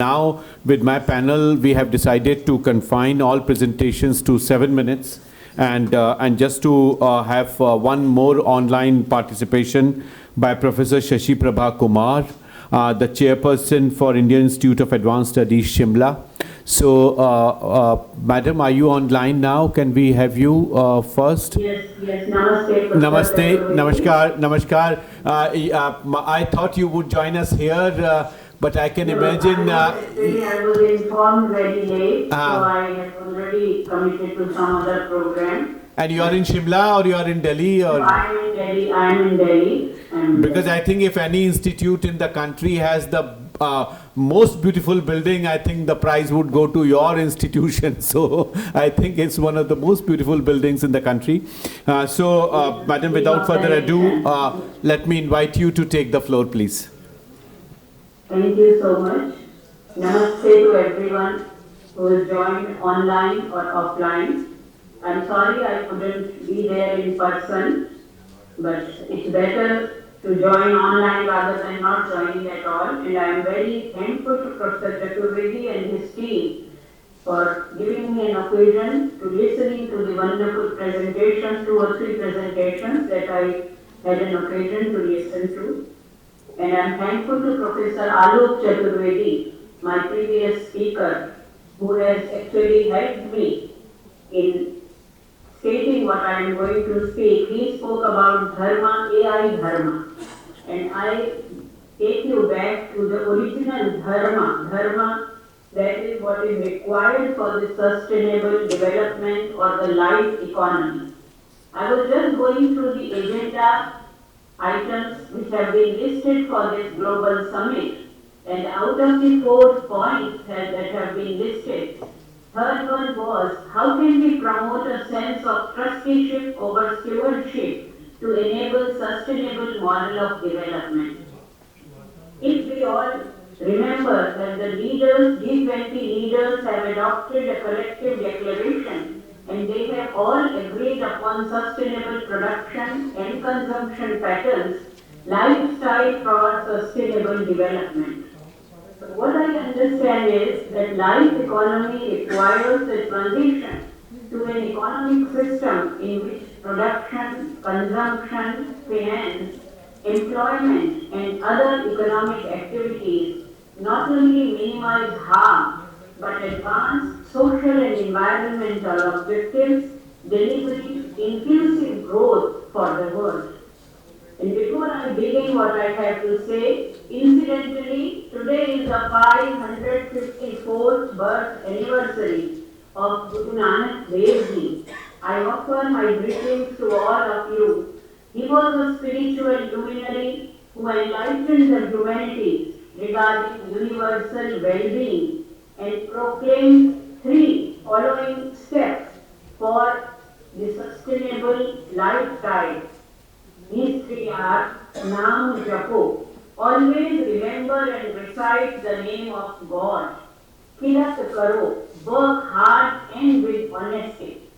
Now, with my panel, we have decided to confine all presentations to 7 minutes, and just to have one more online participation by Professor Shashi Prabha Kumar, the chairperson for Indian Institute of Advanced Studies, Shimla. So, Madam, are you online now? Can we have you first? Yes, yes. Namaste. Namaste, namaskar, namaskar. I thought you would join us here, but I can imagine. I was informed very late, so I had already committed to some other program. And you are in Shimla or you are in Delhi? Or? I am in Delhi. I am in Delhi. Because I think if any institute in the country has the most beautiful building, I think the prize would go to your institution. So I think it's one of the most beautiful buildings in the country. Madam, without further ado, let me invite you to take the floor, please. Thank you so much. Namaste to everyone who has joined online or offline. I'm sorry I couldn't be there in person, but it's better to join online rather than not joining at all. And I am very thankful to Professor Chaturvedi and his team for giving me an occasion to listening to the wonderful presentations, 2 or 3 presentations that I had an occasion to listen to. And I am thankful to Professor Alok Chaturvedi, my previous speaker, who has actually helped me in stating what I am going to speak. He spoke about Dharma, AI Dharma. And I take you back to the original Dharma. Dharma, that is what is required for the sustainable development or the life economy. I was just going through the agenda items which have been listed for this global summit, and out of the 4 points that have been listed, third one was how can we promote a sense of trusteeship over stewardship to enable sustainable model of development. If we all remember that the leaders, G20 leaders have adopted a collective declaration and they have all agreed upon sustainable production and consumption patterns, lifestyle for sustainable development. So what I understand is that life economy requires a transition to an economic system in which production, consumption, finance, employment and other economic activities not only minimize harm but advance social and environmental objectives, delivering inclusive growth for the world. And before I begin what I have to say, incidentally, today is the 554th birth anniversary of Guru Nanak Dev Ji. I offer my greetings to all of you. He was a spiritual luminary who enlightened the humanity regarding universal well-being and proclaimed 3 following steps for the sustainable lifestyle. These 3 are Naam Japo. Always remember and recite the name of God. Kirat Karo. Work hard and with honesty.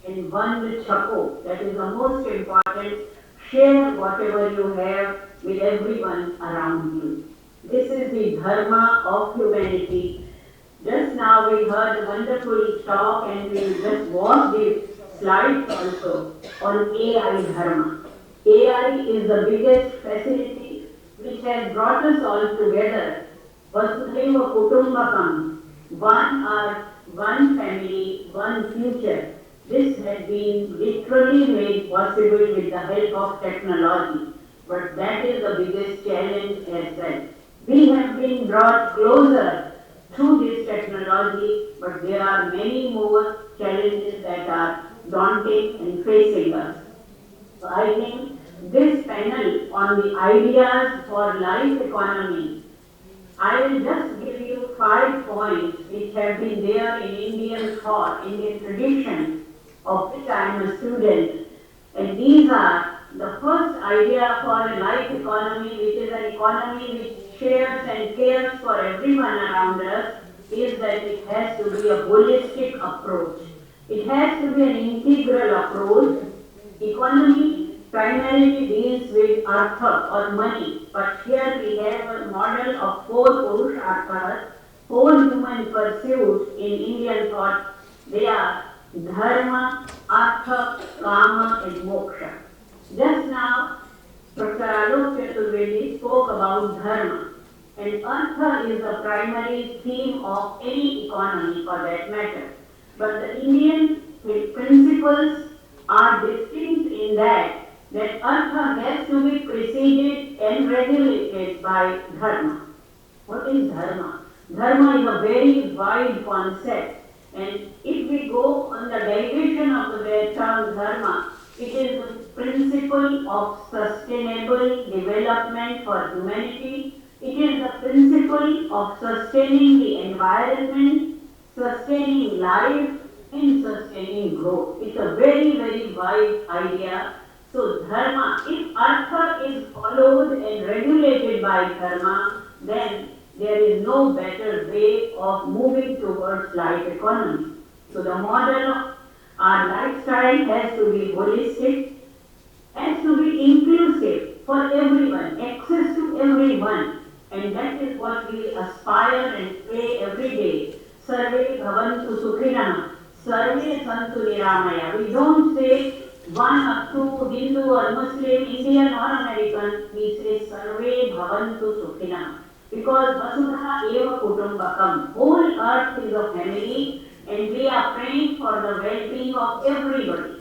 And one with Chapo. That is the most important. Share whatever you have with everyone around you. This is the Dharma of humanity. Just now we heard a wonderful talk and we just watched the slides also on AI Dharma. AI is the biggest facility which has brought us all together. Vasudhaiva Kutumbakam, one earth, one family, one future. This has been literally made possible with the help of technology. But that is the biggest challenge as well. We have been brought closer through this technology, but there are many more challenges that are daunting and facing us. So I think this panel on the ideas for life economy, I will just give you 5 points which have been there in Indian thought, Indian tradition, of which I am a student. And these are the first idea for a life economy, which is an economy which shares and cares for everyone around us, is that it has to be a holistic approach. It has to be an integral approach. Economy primarily deals with artha or money, but here we have a model of 4 purusharthas, whole human pursuits in Indian thought, they are dharma, artha, kama and moksha. Just now, Dr. Alok Chaturvedi spoke about dharma, and artha is the primary theme of any economy for that matter. But the Indian principles are distinct in that artha has to be preceded and regulated by dharma. What is dharma? Dharma is a very wide concept, and if we go on the derivation of the term dharma, it is the principle of sustainable development for humanity. It is the principle of sustaining the environment, sustaining life, and sustaining growth. It's a very, very wide idea. So dharma, if artha is followed and regulated by dharma, then there is no better way of moving towards life economy. So the model of our lifestyle has to be holistic, has to be inclusive for everyone, access to everyone, and that is what we aspire and pray every day. Sarve bhavantu sukhinah, sarve santu niramaya. We don't say one up to Hindu or Muslim, Indian or American, we say sarve bhavantu sukhinah. Because Vasudha eva kutumbakam, whole earth is a family, and we are praying for the well-being of everybody.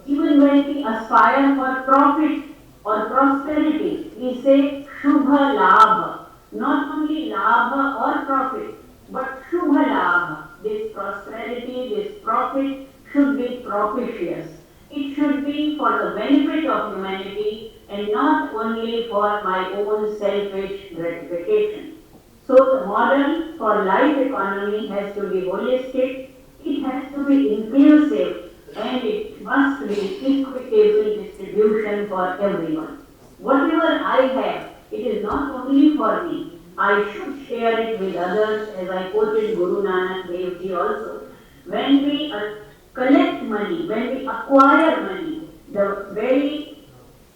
Even when we aspire for profit or prosperity, we say Shubha Labha. Not only Labha or profit, but Shubha Labha. This prosperity, this profit should be propitious. It should be for the benefit of humanity and not only for my own selfish gratification. So the model for life economy has to be holistic, it has to be inclusive, and it must be equitable distribution for everyone. Whatever I have, it is not only for me. I should share it with others, as I quoted Guru Nanak Dev Ji also. When we collect money, when we acquire money, the very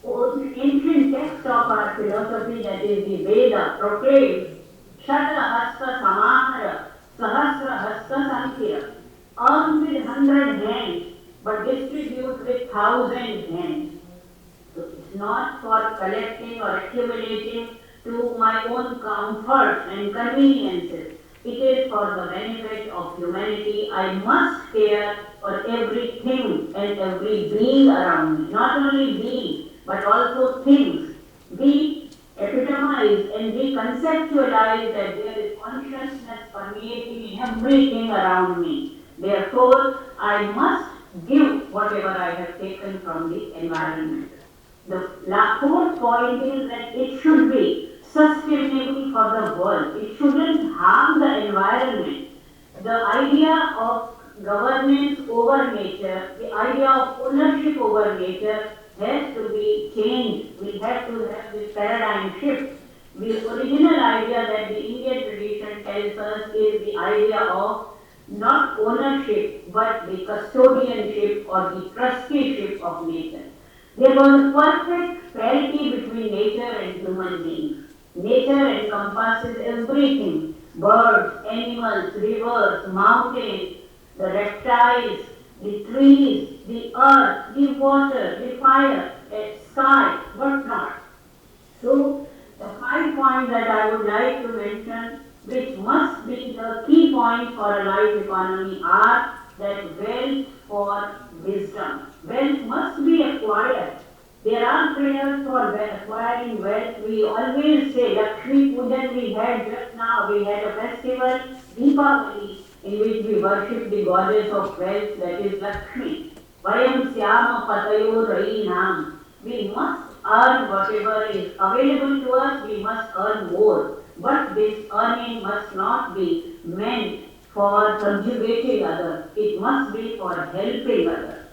ancient text of our philosophy, that is the Veda, proclaims Shatra Hasta Samahara, Sahasra Hasta Sankhya. Earn with 100 hands, but distribute with 1,000 hands. So it's not for collecting or accumulating to my own comfort and conveniences. It is for the benefit of humanity. I must care for everything and every being around me. Not only being, but also things. We epitomize and we conceptualize that there is consciousness permeating in everything around me. Therefore, I must give whatever I have taken from the environment. The fourth point is that it should be sustainable for the world. It shouldn't harm the environment. The idea of governance over nature, the idea of ownership over nature has to be changed. We have to have this paradigm shift. The original idea that the Indian tradition tells us is the idea of not ownership but the custodianship or the trusteeship of nature. There was a perfect parity between nature and human beings. Nature encompasses everything: birds, animals, rivers, mountains, the reptiles, the trees, the earth, the water, the fire, the sky, what not. So, the 5 points that I would like to mention, which must be the key point for a life economy, are that wealth for wisdom. Wealth must be acquired. There are prayers for acquiring wealth. We always say Lakshmi Pujan we had just now. We had a festival, Deepavali, in which we worship the goddess of wealth, that is Lakshmi. Vayam Syama Patayo Rainam. We must earn whatever is available to us, we must earn more. But this earning must not be meant for subjugating others. It must be for helping others.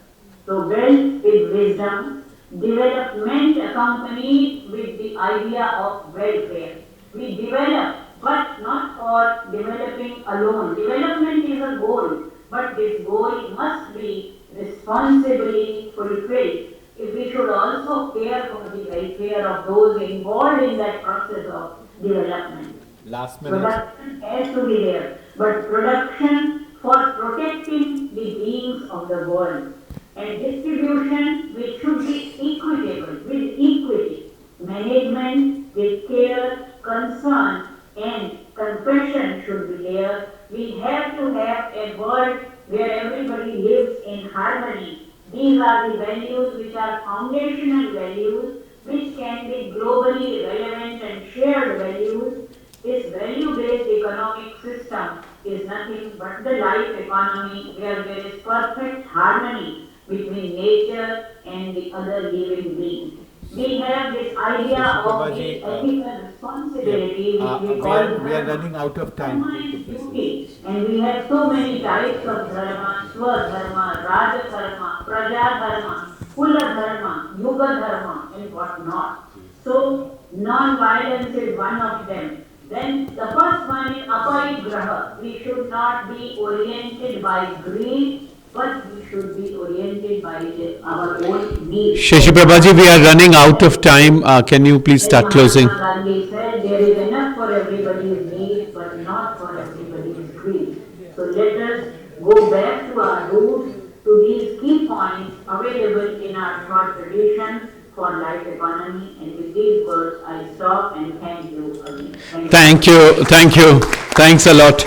So wealth with wisdom, development accompanied with the idea of welfare. We develop, but not for developing alone. Development is a goal, but this goal must be responsibly fulfilled. If we should also care for the welfare of those involved in that process of development. Last minute. Production has to be there, but production for protecting the beings of the world, and distribution which should be equitable, with equity, management with care, concern and compassion should be there. We have to have a world where everybody lives in harmony. These are the values which are foundational values which can be globally relevant and shared values. This value-based economic system is nothing but the life economy where there is perfect harmony between nature and the other living beings. We have this idea of the ethical responsibility which we call we are running out of time. duty. And we have so many types of dharma, swadharma, rajadharma, prajadharma, kuladharma, yuga dharma and whatnot. So non-violence is one of them. Then the first one is aparigraha. We should not be oriented by greed, but we should be oriented by our own needs. Shashi Prabhaji, we are running out of time. Can you please start closing? Mahatma Gandhi said there is enough for everybody's needs, but not for everybody's greed. So let us go back to our roots, to these key points available in our short tradition for life economy. And with these words, I stop and thank you again. Thank you. Thanks a lot.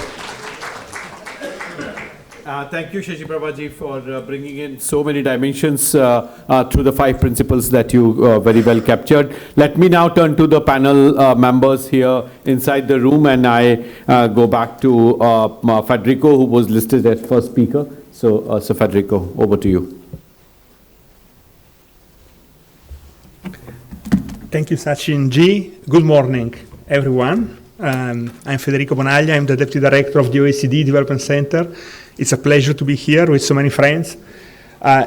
Thank you, Shashi Prabhaji, for bringing in so many dimensions through the 5 principles that you very well captured. Let me now turn to the panel members here inside the room, and I go back to Federico, who was listed as first speaker. So, Federico, over to you. Thank you, Sachin G. Good morning, everyone. I'm Federico Bonaglia. I'm the Deputy Director of the OECD Development Center. It's a pleasure to be here with so many friends.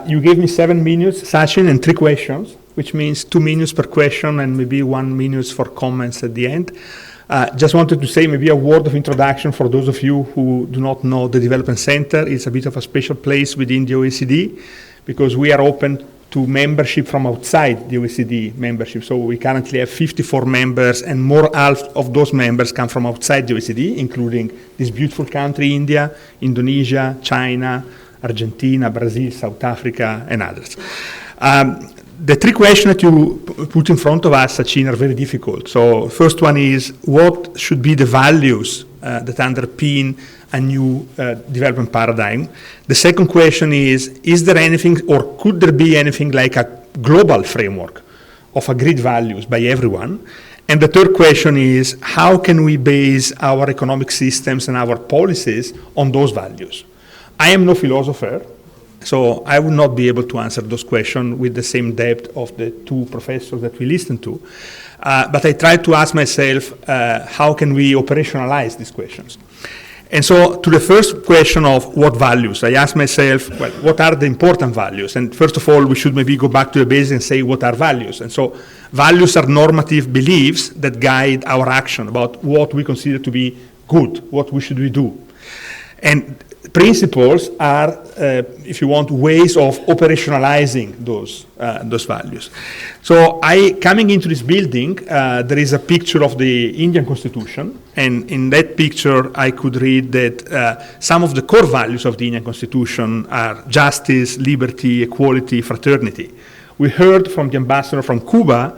You gave me 7 minutes, Sachin, and 3 questions, which means 2 minutes per question and maybe 1 minute for comments at the end. Just wanted to say maybe a word of introduction for those of you who do not know the Development Center. It's a bit of a special place within the OECD because we are open to membership from outside the OECD membership. So we currently have 54 members, and more half of those members come from outside the OECD, including this beautiful country, India, Indonesia, China, Argentina, Brazil, South Africa, and others. The 3 questions that you put in front of us, Sachin, are very difficult. So first one is, what should be the values that underpin a new development paradigm? The second question is there anything, or could there be anything like a global framework of agreed values by everyone? And the third question is, how can we base our economic systems and our policies on those values? I am no philosopher, so I would not be able to answer those questions with the same depth of the 2 professors that we listened to. But I tried to ask myself, how can we operationalize these questions? And so to the first question of what values, I asked myself, well, what are the important values? And first of all, we should maybe go back to the basics and say what are values. And so values are normative beliefs that guide our action about what we consider to be good, what we should do. And principles are, if you want, ways of operationalizing those values. So coming into this building, there is a picture of the Indian Constitution, and in that picture I could read that some of the core values of the Indian Constitution are justice, liberty, equality, fraternity. We heard from the ambassador from Cuba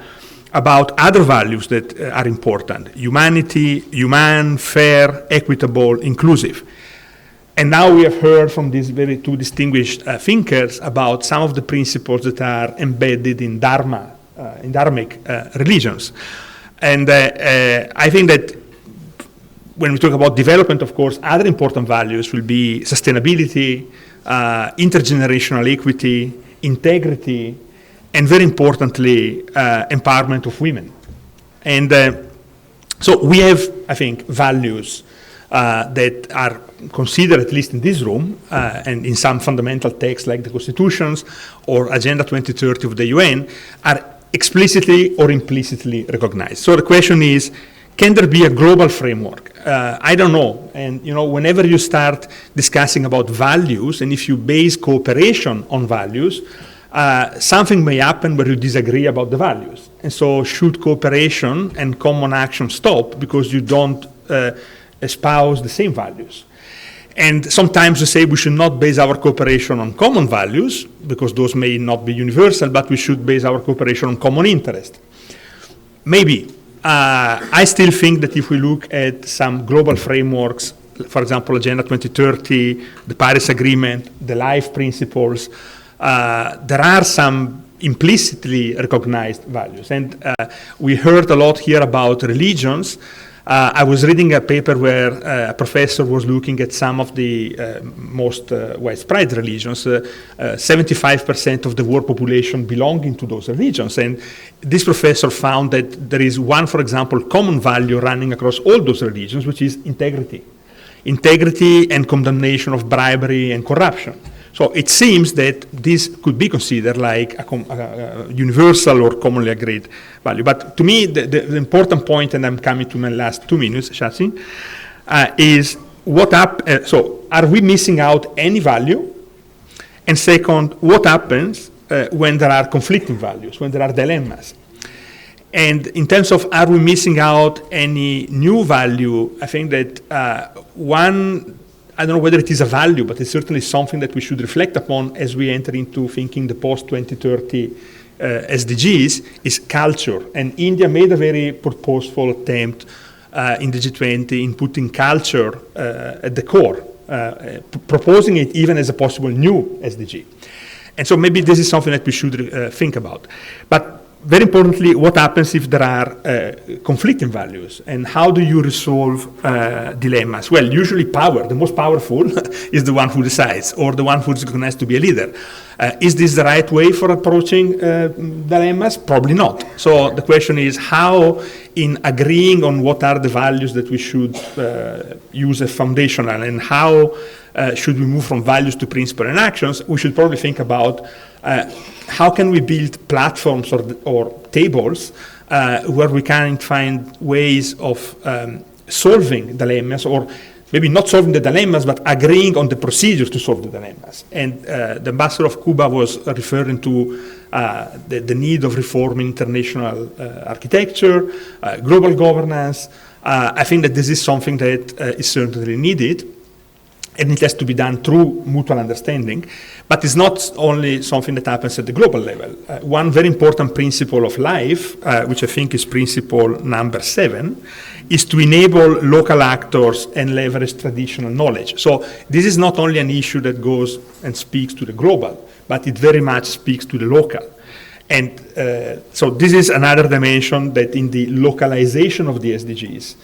about other values that are important: humanity, human, fair, equitable, inclusive. And now we have heard from these 2 distinguished thinkers about some of the principles that are embedded in Dharma, in Dharmic religions. And I think that when we talk about development, of course, other important values will be sustainability, intergenerational equity, integrity, and very importantly, empowerment of women. And so we have, I think, values that are considered, at least in this room, and in some fundamental texts like the constitutions or Agenda 2030 of the UN, are explicitly or implicitly recognized. So the question is, can there be a global framework? I don't know. And whenever you start discussing about values, and if you base cooperation on values, something may happen where you disagree about the values. And so should cooperation and common action stop because you don't espouse the same values. And sometimes we say we should not base our cooperation on common values, because those may not be universal, but we should base our cooperation on common interest. Maybe. I still think that if we look at some global frameworks, for example, Agenda 2030, the Paris Agreement, the LiFE principles, there are some implicitly recognized values. And we heard a lot here about religions. I was reading a paper where a professor was looking at some of the most widespread religions. 75% of the world population belonging to those religions. And this professor found that there is one, for example, common value running across all those religions, which is integrity. Integrity and condemnation of bribery and corruption. So it seems that this could be considered like a universal or commonly agreed value. But to me, the important point, and I'm coming to my last 2 minutes, Shachin, is what up. So are we missing out any value? And second, what happens when there are conflicting values, when there are dilemmas? And in terms of are we missing out any new value, I think that I don't know whether it is a value, but it's certainly something that we should reflect upon as we enter into thinking the post-2030 SDGs, is culture. And India made a very purposeful attempt in the G20 in putting culture at the core, proposing it even as a possible new SDG. And so maybe this is something that we should think about. But very importantly, what happens if there are conflicting values, and how do you resolve dilemmas? Well, usually power, the most powerful, is the one who decides, or the one who is recognized to be a leader. Is this the right way for approaching dilemmas? Probably not. So the question is how, in agreeing on what are the values that we should use as foundational, and how should we move from values to principle and actions, we should probably think about how can we build platforms or tables where we can find ways of solving dilemmas, or maybe not solving the dilemmas, but agreeing on the procedures to solve the dilemmas. And the ambassador of Cuba was referring to the need of reforming international architecture, global governance. I think that this is something that is certainly needed, and it has to be done through mutual understanding. But it's not only something that happens at the global level. One very important principle of LiFE, which I think is principle number 7, is to enable local actors and leverage traditional knowledge. So this is not only an issue that goes and speaks to the global, but it very much speaks to the local. And so this is another dimension that in the localization of the SDGs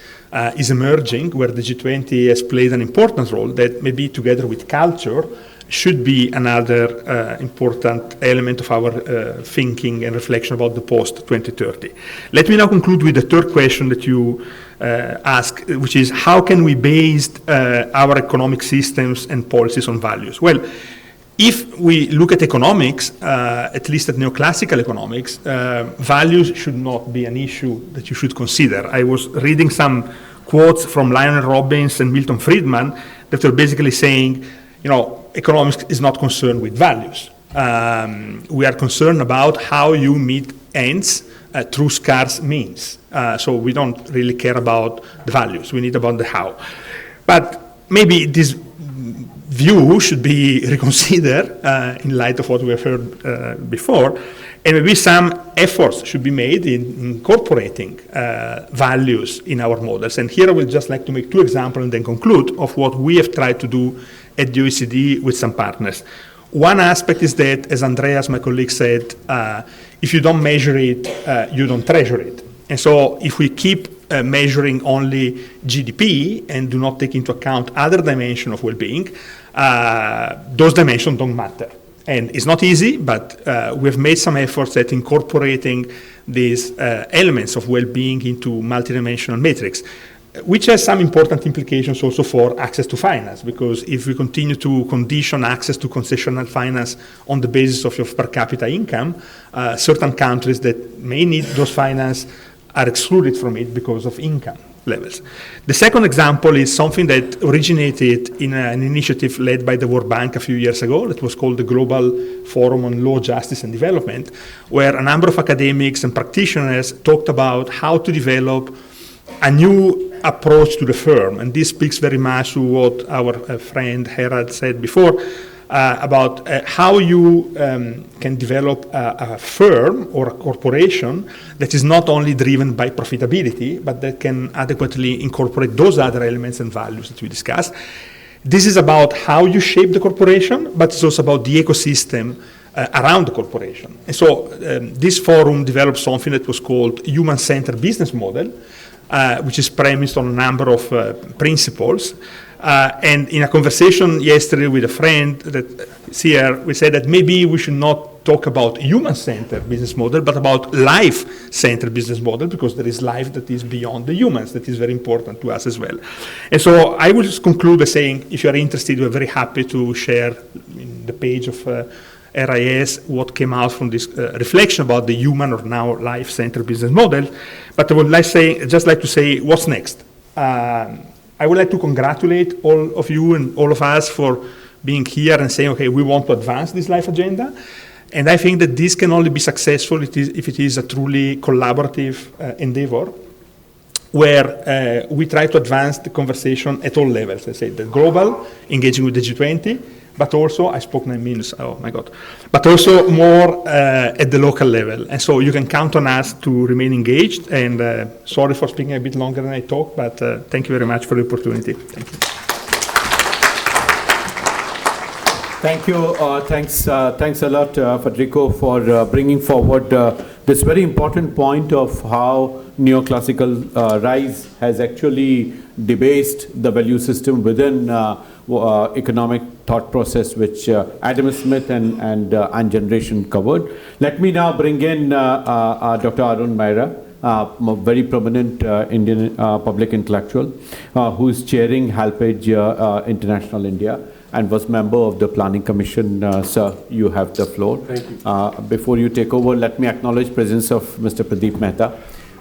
is emerging, where the G20 has played an important role, that maybe together with culture should be another important element of our thinking and reflection about the post-2030. Let me now conclude with the third question that you asked, which is how can we base our economic systems and policies on values? Well, if we look at economics, at least at neoclassical economics, values should not be an issue that you should consider. I was reading some quotes from Lionel Robbins and Milton Friedman that were basically saying, you know, economics is not concerned with values. We are concerned about how you meet ends through scarce means. So we don't really care about the values. We need about the how. But maybe this view should be reconsidered in light of what we have heard before, and maybe some efforts should be made in incorporating values in our models. And here I would just like to make 2 examples and then conclude of what we have tried to do at the OECD with some partners. One aspect is that, as Andreas, my colleague, said, if you don't measure it, you don't treasure it. And so if we keep measuring only GDP and do not take into account other dimensions of well-being, those dimensions don't matter. And it's not easy, but we've made some efforts at incorporating these elements of well-being into multidimensional metrics, which has some important implications also for access to finance, because if we continue to condition access to concessional finance on the basis of your per capita income, certain countries that may need those finance are excluded from it because of income levels. The second example is something that originated in an initiative led by the World Bank a few years ago. It was called the Global Forum on Law, Justice and Development, where a number of academics and practitioners talked about how to develop a new approach to the firm, and this speaks very much to what our friend Herald said before, about how you can develop a firm or a corporation that is not only driven by profitability, but that can adequately incorporate those other elements and values that we discussed. This is about how you shape the corporation, but it's also about the ecosystem around the corporation. And so this forum developed something that was called human-centered business model, which is premised on a number of principles. And in a conversation yesterday with a friend that is here, we said that maybe we should not talk about human-centered business model, but about life-centered business model, because there is life that is beyond the humans, that is very important to us as well. And so I will just conclude by saying, if you are interested, we're very happy to share in the page of RIS what came out from this reflection about the human or now life-centered business model. But I would just like to say, what's next? I would like to congratulate all of you and all of us for being here and saying, okay, we want to advance this life agenda. And I think that this can only be successful if it is a truly collaborative endeavor, where we try to advance the conversation at all levels. I say the global, engaging with the G20, but also, I spoke 9 minutes, oh my God, but also more at the local level. And so you can count on us to remain engaged, and sorry for speaking a bit longer than I talked, but thank you very much for the opportunity. Thank you. Thank you. Thanks a lot, Federico, for bringing forward this very important point of how neoclassical rise has actually debased the value system within economic thought process, which Adam Smith and generation covered. Let me now bring in Dr. Arun Mehra, a very prominent Indian public intellectual who is chairing Halpage International India and was member of the Planning Commission. Sir, you have the floor. Thank you. Before you take over, let me acknowledge presence of Mr. Pradeep Mehta,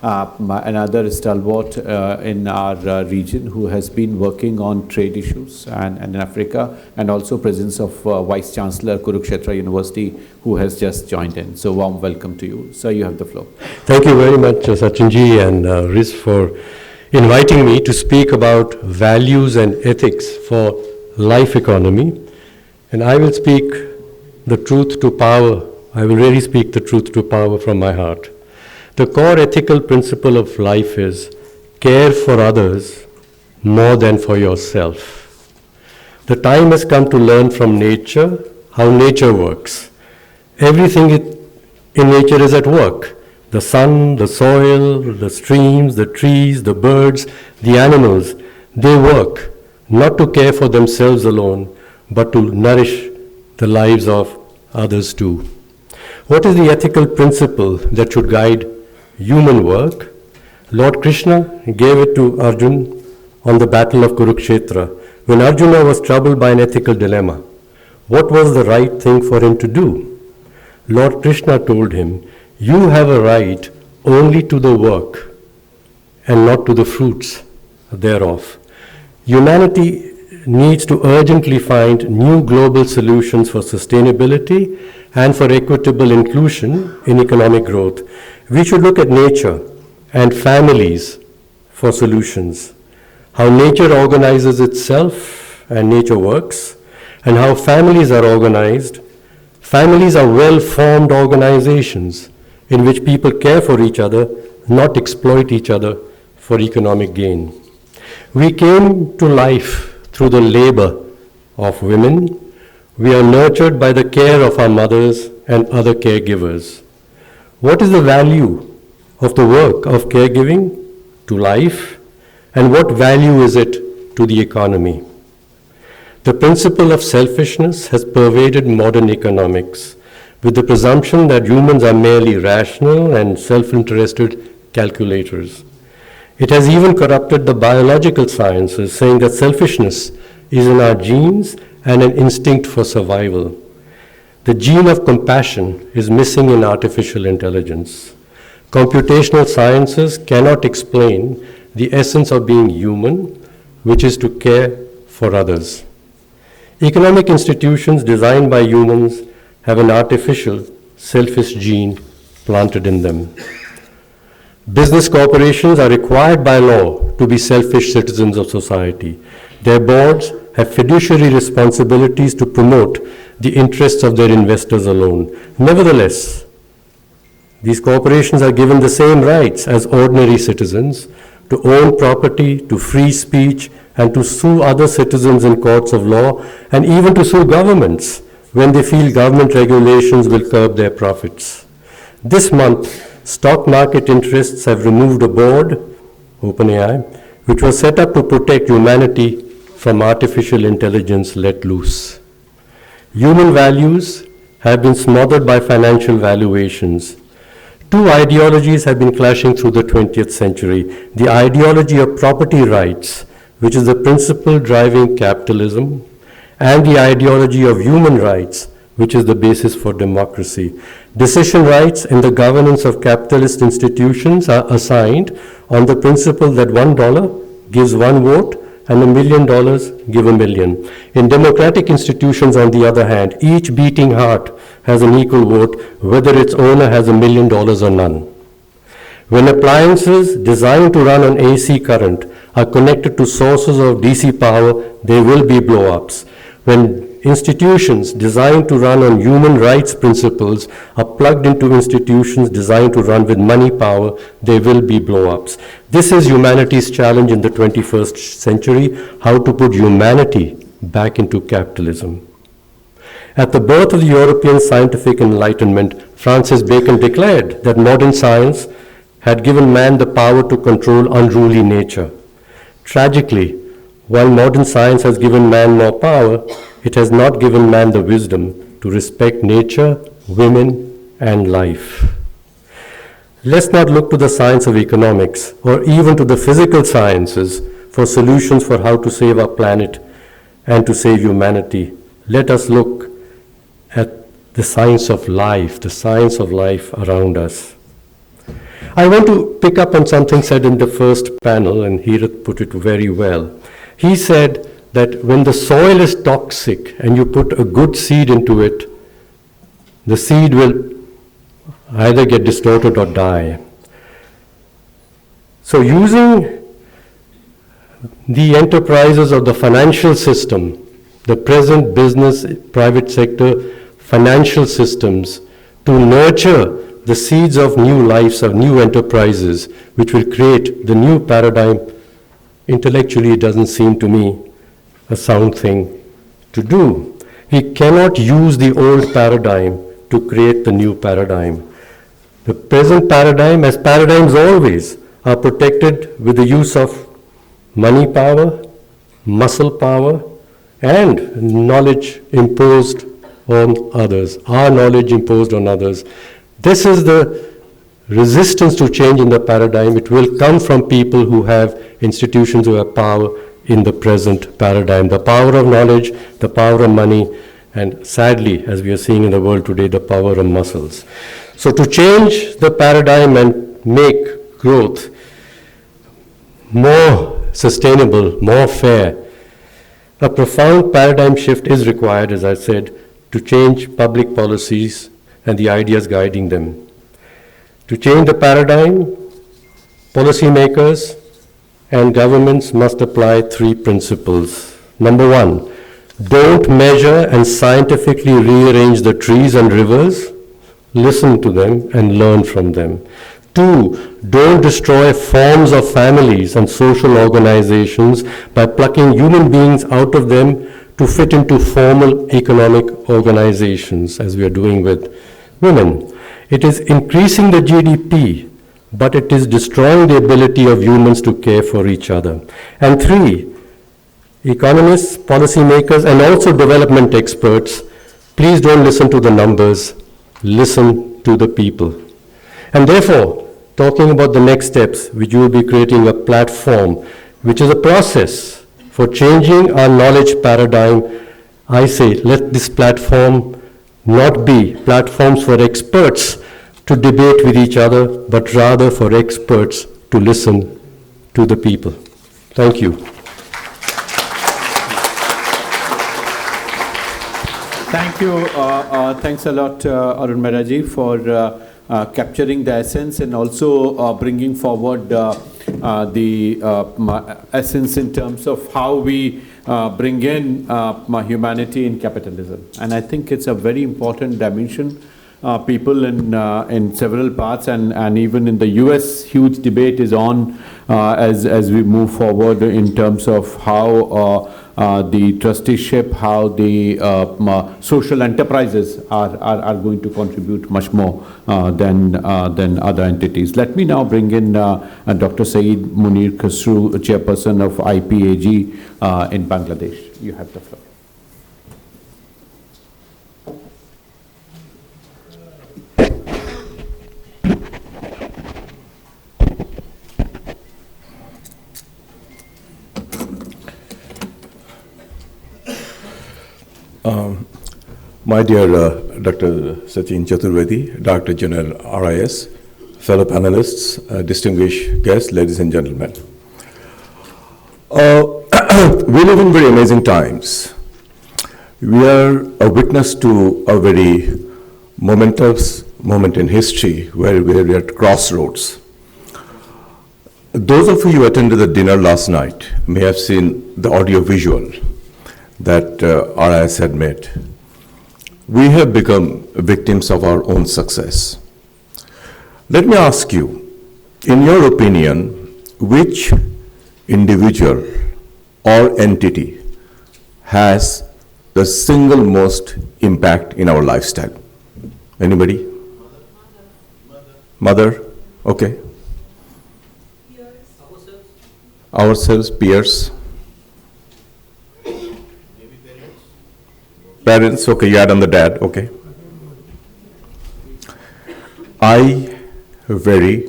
another stalwart in our region who has been working on trade issues and in Africa, and also presence of Vice Chancellor Kurukshetra University, who has just joined in. So warm welcome to you. Sir, you have the floor. Thank you very much, Sachinji and Riz, for inviting me to speak about values and ethics for life economy. And I will speak the truth to power. I will really speak the truth to power from my heart. The core ethical principle of life is care for others more than for yourself. The time has come to learn from nature how nature works. Everything in nature is at work. The sun, the soil, the streams, the trees, the birds, the animals, they work not to care for themselves alone, but to nourish the lives of others too. What is the ethical principle that should guide human work? Lord Krishna gave it to Arjuna on the battle of Kurukshetra, when Arjuna was troubled by an ethical dilemma. What was the right thing for him to do? Lord Krishna told him, you have a right only to the work and not to the fruits thereof. Humanity needs to urgently find new global solutions for sustainability and for equitable inclusion in economic growth. We should look at nature and families for solutions. How nature organizes itself and nature works, and how families are organized. Families are well-formed organizations in which people care for each other, not exploit each other for economic gain. We came to life through the labor of women. We are nurtured by the care of our mothers and other caregivers. What is the value of the work of caregiving to life, and what value is it to the economy? The principle of selfishness has pervaded modern economics, with the presumption that humans are merely rational and self-interested calculators. It has even corrupted the biological sciences, saying that selfishness is in our genes and an instinct for survival. The gene of compassion is missing in artificial intelligence. Computational sciences cannot explain the essence of being human, which is to care for others. Economic institutions designed by humans have an artificial, selfish gene planted in them. Business corporations are required by law to be selfish citizens of society. Their boards have fiduciary responsibilities to promote the interests of their investors alone. Nevertheless, these corporations are given the same rights as ordinary citizens to own property, to free speech, and to sue other citizens in courts of law, and even to sue governments when they feel government regulations will curb their profits. This month, stock market interests have removed a board, OpenAI, which was set up to protect humanity from artificial intelligence let loose. Human values have been smothered by financial valuations. Two ideologies have been clashing through the 20th century. The ideology of property rights, which is the principle driving capitalism, and the ideology of human rights, which is the basis for democracy. Decision rights in the governance of capitalist institutions are assigned on the principle that $1 gives one vote and $1 million give $1 million. In democratic institutions, on the other hand, each beating heart has an equal vote, whether its owner has $1 million or none. When appliances designed to run on AC current are connected to sources of DC power, there will be blow-ups. When institutions designed to run on human rights principles are plugged into institutions designed to run with money power, there will be blow-ups. This is humanity's challenge in the 21st century, how to put humanity back into capitalism. At the birth of the European scientific enlightenment, Francis Bacon declared that modern science had given man the power to control unruly nature. Tragically, while modern science has given man more power, it has not given man the wisdom to respect nature, women, and life. Let's not look to the science of economics or even to the physical sciences for solutions for how to save our planet and to save humanity. Let us look at the science of life around us. I want to pick up on something said in the first panel, and Heerath put it very well. He said that when the soil is toxic and you put a good seed into it, the seed will either get distorted or die. So using the enterprises of the financial system, the present business, private sector, financial systems, to nurture the seeds of new lives, of new enterprises, which will create the new paradigm, intellectually it doesn't seem to me a sound thing to do. We cannot use the old paradigm to create the new paradigm. The present paradigm, as paradigms always, are protected with the use of money power, muscle power, and knowledge imposed on others, our knowledge imposed on others. This is the resistance to change in the paradigm. It will come from people who have institutions who have power in the present paradigm. The power of knowledge, the power of money, and sadly, as we are seeing in the world today, the power of muscles. So to change the paradigm and make growth more sustainable, more fair, a profound paradigm shift is required, as I said, to change public policies and the ideas guiding them. To change the paradigm, policymakers and governments must apply three principles. Number one, don't measure and scientifically rearrange the trees and rivers. Listen to them and learn from them. Two, don't destroy forms of families and social organizations by plucking human beings out of them to fit into formal economic organizations, as we are doing with women. It is increasing the GDP, but it is destroying the ability of humans to care for each other. And three, economists, policymakers, and also development experts, please don't listen to the numbers, listen to the people. And therefore, talking about the next steps, which you will be creating a platform, which is a process for changing our knowledge paradigm, I say, let this platform not be platforms for experts to debate with each other, but rather for experts to listen to the people. Thank you. Thank you. Thanks a lot, Arun Mehraji, for capturing the essence and also bringing forward the essence in terms of how we bring in humanity in capitalism. And I think it's a very important dimension. People in several parts and even in the US, huge debate is on as we move forward in terms of how the trusteeship, how the social enterprises are going to contribute much more than other entities. Let me now bring in Dr. Saeed Munir Khusru, chairperson of IPAG in Bangladesh. You have the floor. My dear Dr. Sachin Chaturvedi, Director General RIS, fellow panelists, distinguished guests, ladies and gentlemen. We live in very amazing times. We are a witness to a very momentous moment in history where we are at crossroads. Those of you who attended the dinner last night may have seen the audio-visual that RIS had made. We have become victims of our own success. Let me ask you, in your opinion, which individual or entity has the single most impact in our lifestyle? Anybody? Mother? Okay. Ourselves, peers. Parents, okay, you add on the dad, okay. I very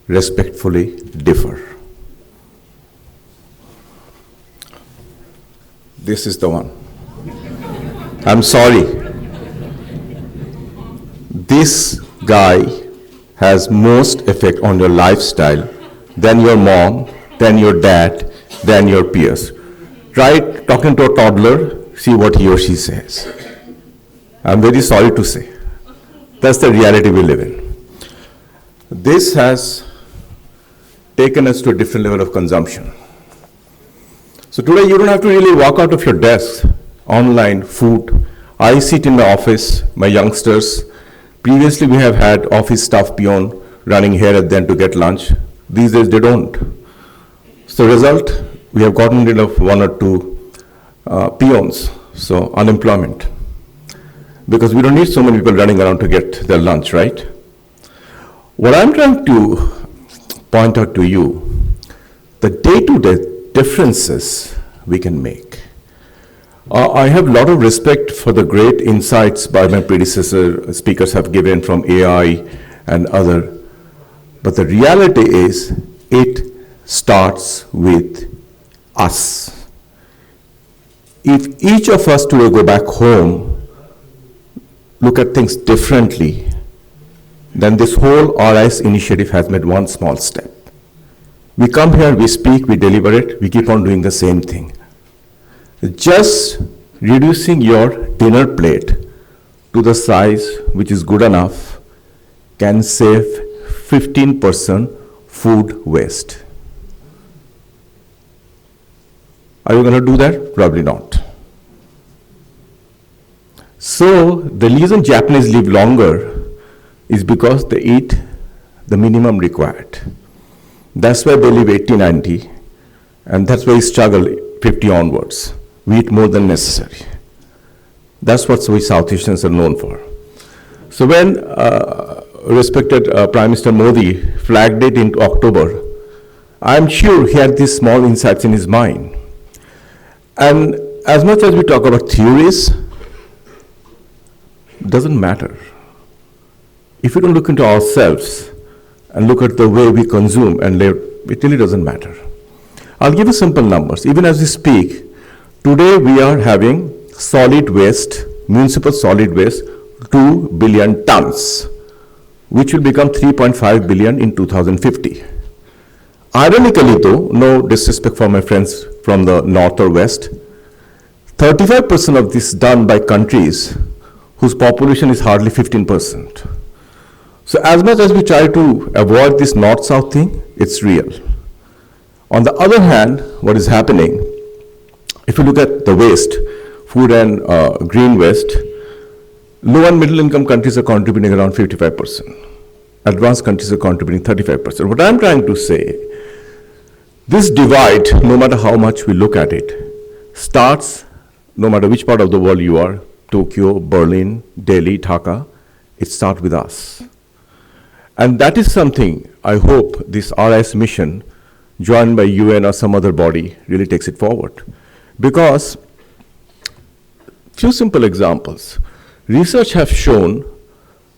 respectfully differ. This is the one. I'm sorry. This guy has most effect on your lifestyle than your mom, than your dad, than your peers. Try talking to a toddler, see what he or she says. I'm very sorry to say. That's the reality we live in. This has taken us to a different level of consumption. So today you don't have to really walk out of your desk, online, food. I sit in my office, my youngsters. Previously we have had office staff peon running here and then to get lunch. These days they don't. So result, we have gotten rid of one or two peons, so unemployment. Because we don't need so many people running around to get their lunch, right? What I'm trying to point out to you, the day-to-day differences we can make. I have a lot of respect for the great insights by my predecessor speakers have given from AI and other, but the reality is it starts with us. If each of us today go back home, look at things differently, then this whole RIS initiative has made one small step. We come here, we speak, we deliver it, we keep on doing the same thing. Just reducing your dinner plate to the size which is good enough can save 15% food waste. Are you going to do that? Probably not. So the reason Japanese live longer is because they eat the minimum required. That's why they live 80, 90, and that's why we struggle 50 onwards. We eat more than necessary. That's what we South Asians are known for. So when respected Prime Minister Modi flagged it in October, I'm sure he had these small insights in his mind. And as much as we talk about theories, it doesn't matter. If we don't look into ourselves and look at the way we consume and live, it really doesn't matter. I'll give you simple numbers. Even as we speak, today we are having solid waste, municipal solid waste, 2 billion tons, which will become 3.5 billion in 2050. Ironically though, no disrespect for my friends from the north or west, 35% of this done by countries whose population is hardly 15%. So as much as we try to avoid this north-south thing, it's real. On the other hand, what is happening, if you look at the waste, food and green waste, low and middle income countries are contributing around 55%. Advanced countries are contributing 35%. What I'm trying to say, this divide, no matter how much we look at it, starts no matter which part of the world you are, Tokyo, Berlin, Delhi, Dhaka, it starts with us. And that is something I hope this RIS mission, joined by UN or some other body, really takes it forward. Because, few simple examples. Research has shown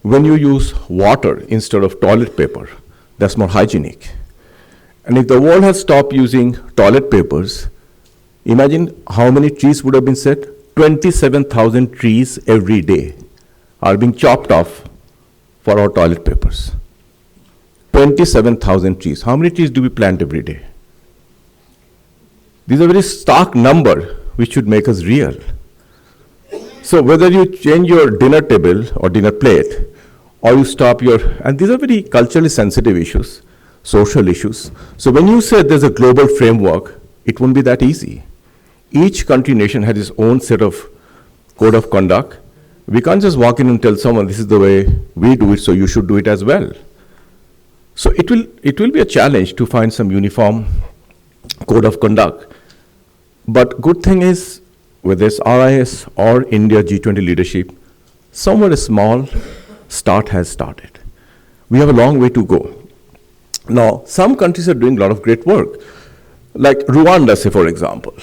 when you use water instead of toilet paper, that's more hygienic. And if the world has stopped using toilet papers, imagine how many trees would have been set. 27,000 trees every day are being chopped off for our toilet papers. 27,000 trees. How many trees do we plant every day? These are very stark number which should make us real. So whether you change your dinner table or dinner plate, or you stop your, and these are very culturally sensitive issues, social issues. So when you say there's a global framework, it won't be that easy. Each country, nation has its own set of code of conduct. We can't just walk in and tell someone this is the way we do it, so you should do it as well. So it will be a challenge to find some uniform code of conduct. But good thing is, whether it's RIS or India G20 leadership, somewhere a small start has started. We have a long way to go. Now, some countries are doing a lot of great work, like Rwanda, say, for example.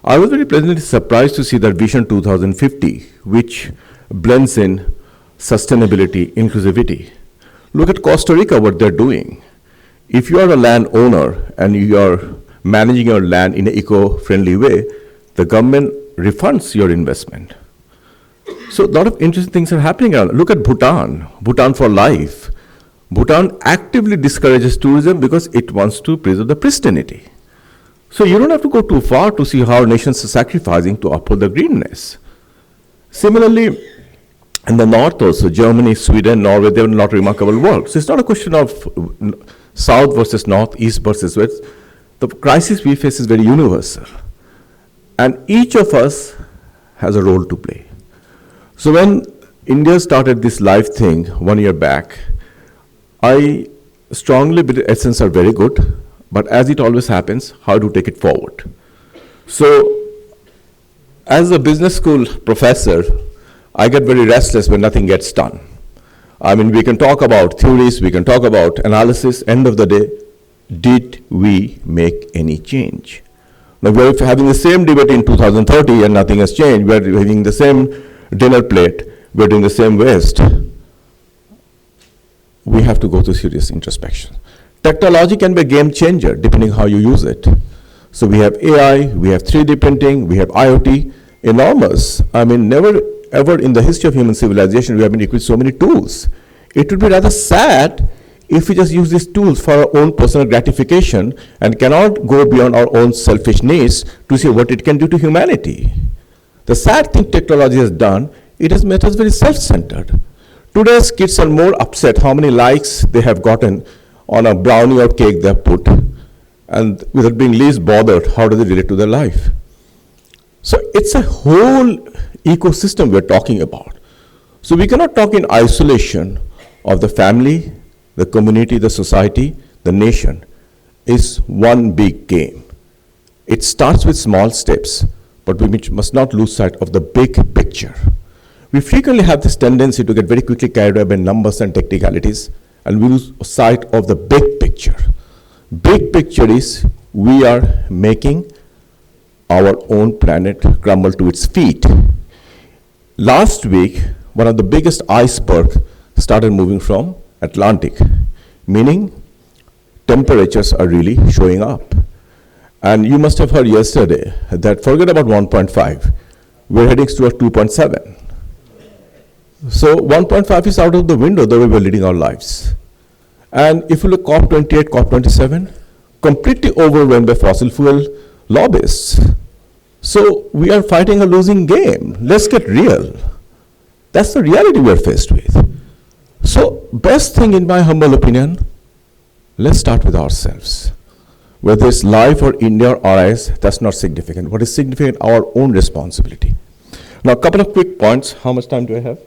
I was very pleasantly surprised to see that Vision 2050, which blends in sustainability, inclusivity. Look at Costa Rica, what they're doing. If you are a landowner and you are managing your land in an eco-friendly way, the government refunds your investment. So a lot of interesting things are happening around. Look at Bhutan, Bhutan for Life. Bhutan actively discourages tourism because it wants to preserve the pristinity. So you don't have to go too far to see how nations are sacrificing to uphold the greenness. Similarly, in the north also, Germany, Sweden, Norway, they have a lot of remarkable work. So it's not a question of south versus north, east versus west. The crisis we face is very universal. And each of us has a role to play. So when India started this LiFE thing 1 year back, I strongly believe essence are very good, but as it always happens, how to take it forward. So as a business school professor, I get very restless when nothing gets done. I mean, we can talk about theories, we can talk about analysis, end of the day, did we make any change? Now, we're having the same debate in 2030 and nothing has changed. We're having the same dinner plate, we're doing the same waste. We have to go through serious introspection. Technology can be a game changer depending how you use it. So we have AI, we have 3D printing, we have IoT, enormous. I mean, never ever in the history of human civilization we have been equipped with so many tools. It would be rather sad if we just use these tools for our own personal gratification and cannot go beyond our own selfish needs to see what it can do to humanity. The sad thing technology has done, it has made us very self-centered. Today's kids are more upset how many likes they have gotten on a brownie or cake they have put, and without being least bothered, how do they relate to their life? So it's a whole ecosystem we're talking about. So we cannot talk in isolation of the family, the community, the society, the nation. Is one big game. It starts with small steps, but we must not lose sight of the big picture. We frequently have this tendency to get very quickly carried away by numbers and technicalities, and we lose sight of the big picture. Big picture is we are making our own planet crumble to its feet. Last week, one of the biggest icebergs started moving from Atlantic, meaning temperatures are really showing up. And you must have heard yesterday that forget about 1.5, we're heading towards 2.7. So 1.5 is out of the window the way we're leading our lives. And if you look COP28, COP27, completely overwhelmed by fossil fuel lobbyists. So we are fighting a losing game. Let's get real. That's the reality we're faced with. So best thing in my humble opinion, let's start with ourselves. Whether it's LiFE or India or RIS, that's not significant. What is significant, our own responsibility. Now, a couple of quick points. How much time do I have?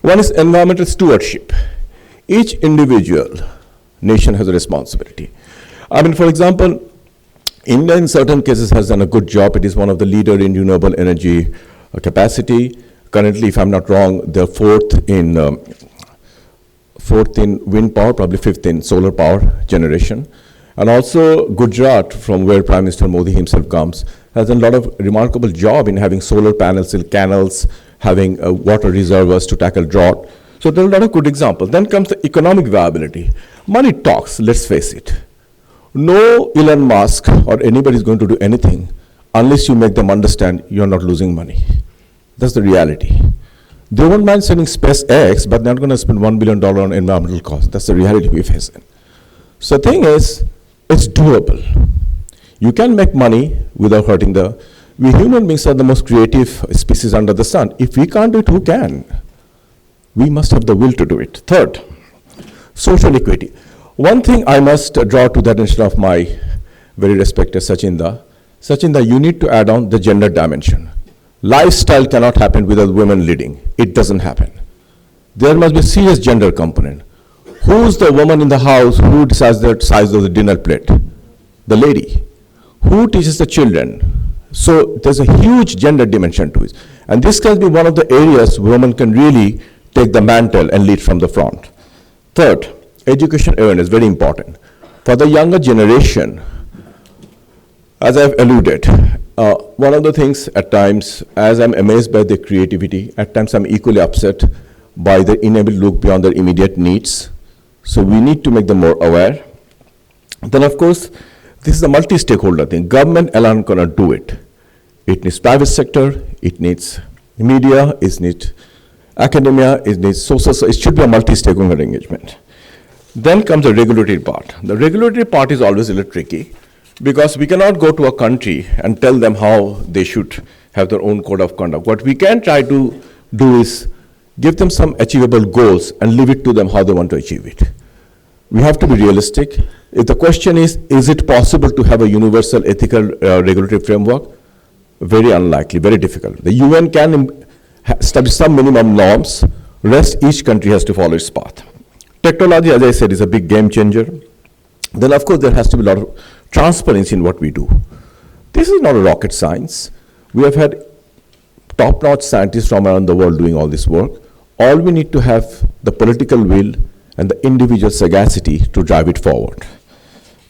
One is environmental stewardship. Each individual nation has a responsibility. I mean, for example, India in certain cases has done a good job. It is one of the leader in renewable energy capacity. Currently, if I'm not wrong, they're fourth in wind power, probably fifth in solar power generation. And also Gujarat, from where Prime Minister Modi himself comes, has done a lot of remarkable job in having solar panels in canals, having water reservoirs to tackle drought. So there are a lot of good examples. Then comes the economic viability. Money talks, let's face it. No Elon Musk or anybody is going to do anything unless you make them understand you're not losing money. That's the reality. They won't mind sending SpaceX, but they're not going to spend $1 billion on environmental costs. That's the reality we face. So the thing is, it's doable. You can make money without hurting we human beings are the most creative species under the sun. If we can't do it, who can? We must have the will to do it. Third, social equity. One thing I must draw to the attention of my very respected Sachinda. Sachinda, you need to add on the gender dimension. Lifestyle cannot happen without women leading. It doesn't happen. There must be a serious gender component. Who's the woman in the house who decides the size of the dinner plate? The lady. Who teaches the children? So there's a huge gender dimension to it. And this can be one of the areas women can really take the mantle and lead from the front. Third, education awareness, very important. For the younger generation, as I've alluded, one of the things at times, as I'm amazed by their creativity, at times I'm equally upset by their inability to look beyond their immediate needs. So we need to make them more aware. Then of course, this is a multi-stakeholder thing. Government alone cannot do it. It needs private sector, it needs media, it needs academia, it needs social, so it should be a multi-stakeholder engagement. Then comes the regulatory part. The regulatory part is always a little tricky because we cannot go to a country and tell them how they should have their own code of conduct. What we can try to do is give them some achievable goals and leave it to them how they want to achieve it. We have to be realistic. If the question is it possible to have a universal ethical regulatory framework? Very unlikely, very difficult. The UN can establish some minimum norms, rest each country has to follow its path. Technology, as I said, is a big game changer. Then of course there has to be a lot of transparency in what we do. This is not a rocket science. We have had top-notch scientists from around the world doing all this work. All we need to have the political will and the individual sagacity to drive it forward.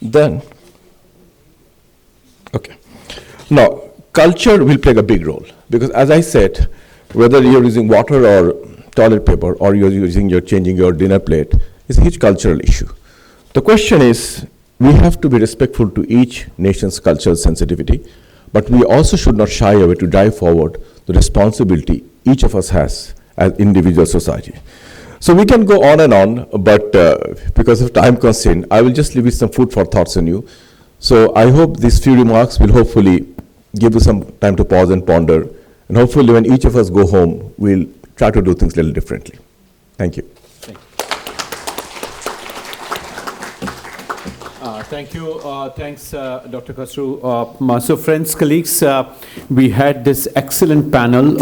Then, okay. Now, culture will play a big role because as I said, whether you're using water or toilet paper or you're changing your dinner plate, it's a huge cultural issue. The question is, we have to be respectful to each nation's cultural sensitivity, but we also should not shy away to drive forward the responsibility each of us has as individual society. So we can go on and on, but because of time constraint, I will just leave you some food for thoughts on you. So I hope these few remarks will hopefully give you some time to pause and ponder, and hopefully when each of us go home, we'll try to do things a little differently. Thank you. Thank you. Thanks, Dr. Khosrow. So friends, colleagues, we had this excellent panel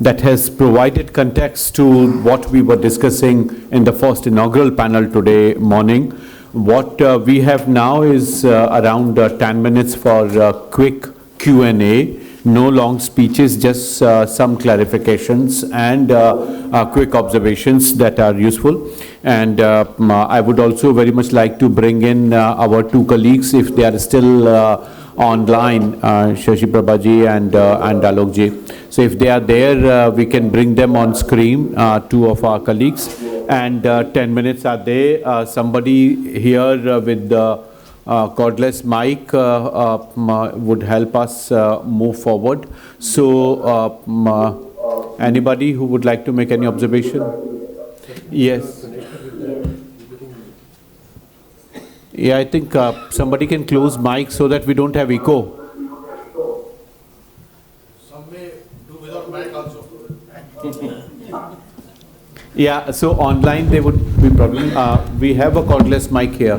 that has provided context to what we were discussing in the first inaugural panel today morning. What we have now is around 10 minutes for quick Q&A. No long speeches, just some clarifications and quick observations that are useful. And I would also very much like to bring in our two colleagues, if they are still online, Shashi Prabhaji and Alokji. So if they are there, we can bring them on screen, two of our colleagues. And 10 minutes are there. Somebody here with the cordless mic would help us move forward. So anybody who would like to make any observation? Yes. Yeah, I think somebody can close mic so that we don't have echo. Some may do without mic also. Yeah, so online there would be problem. We have a cordless mic here.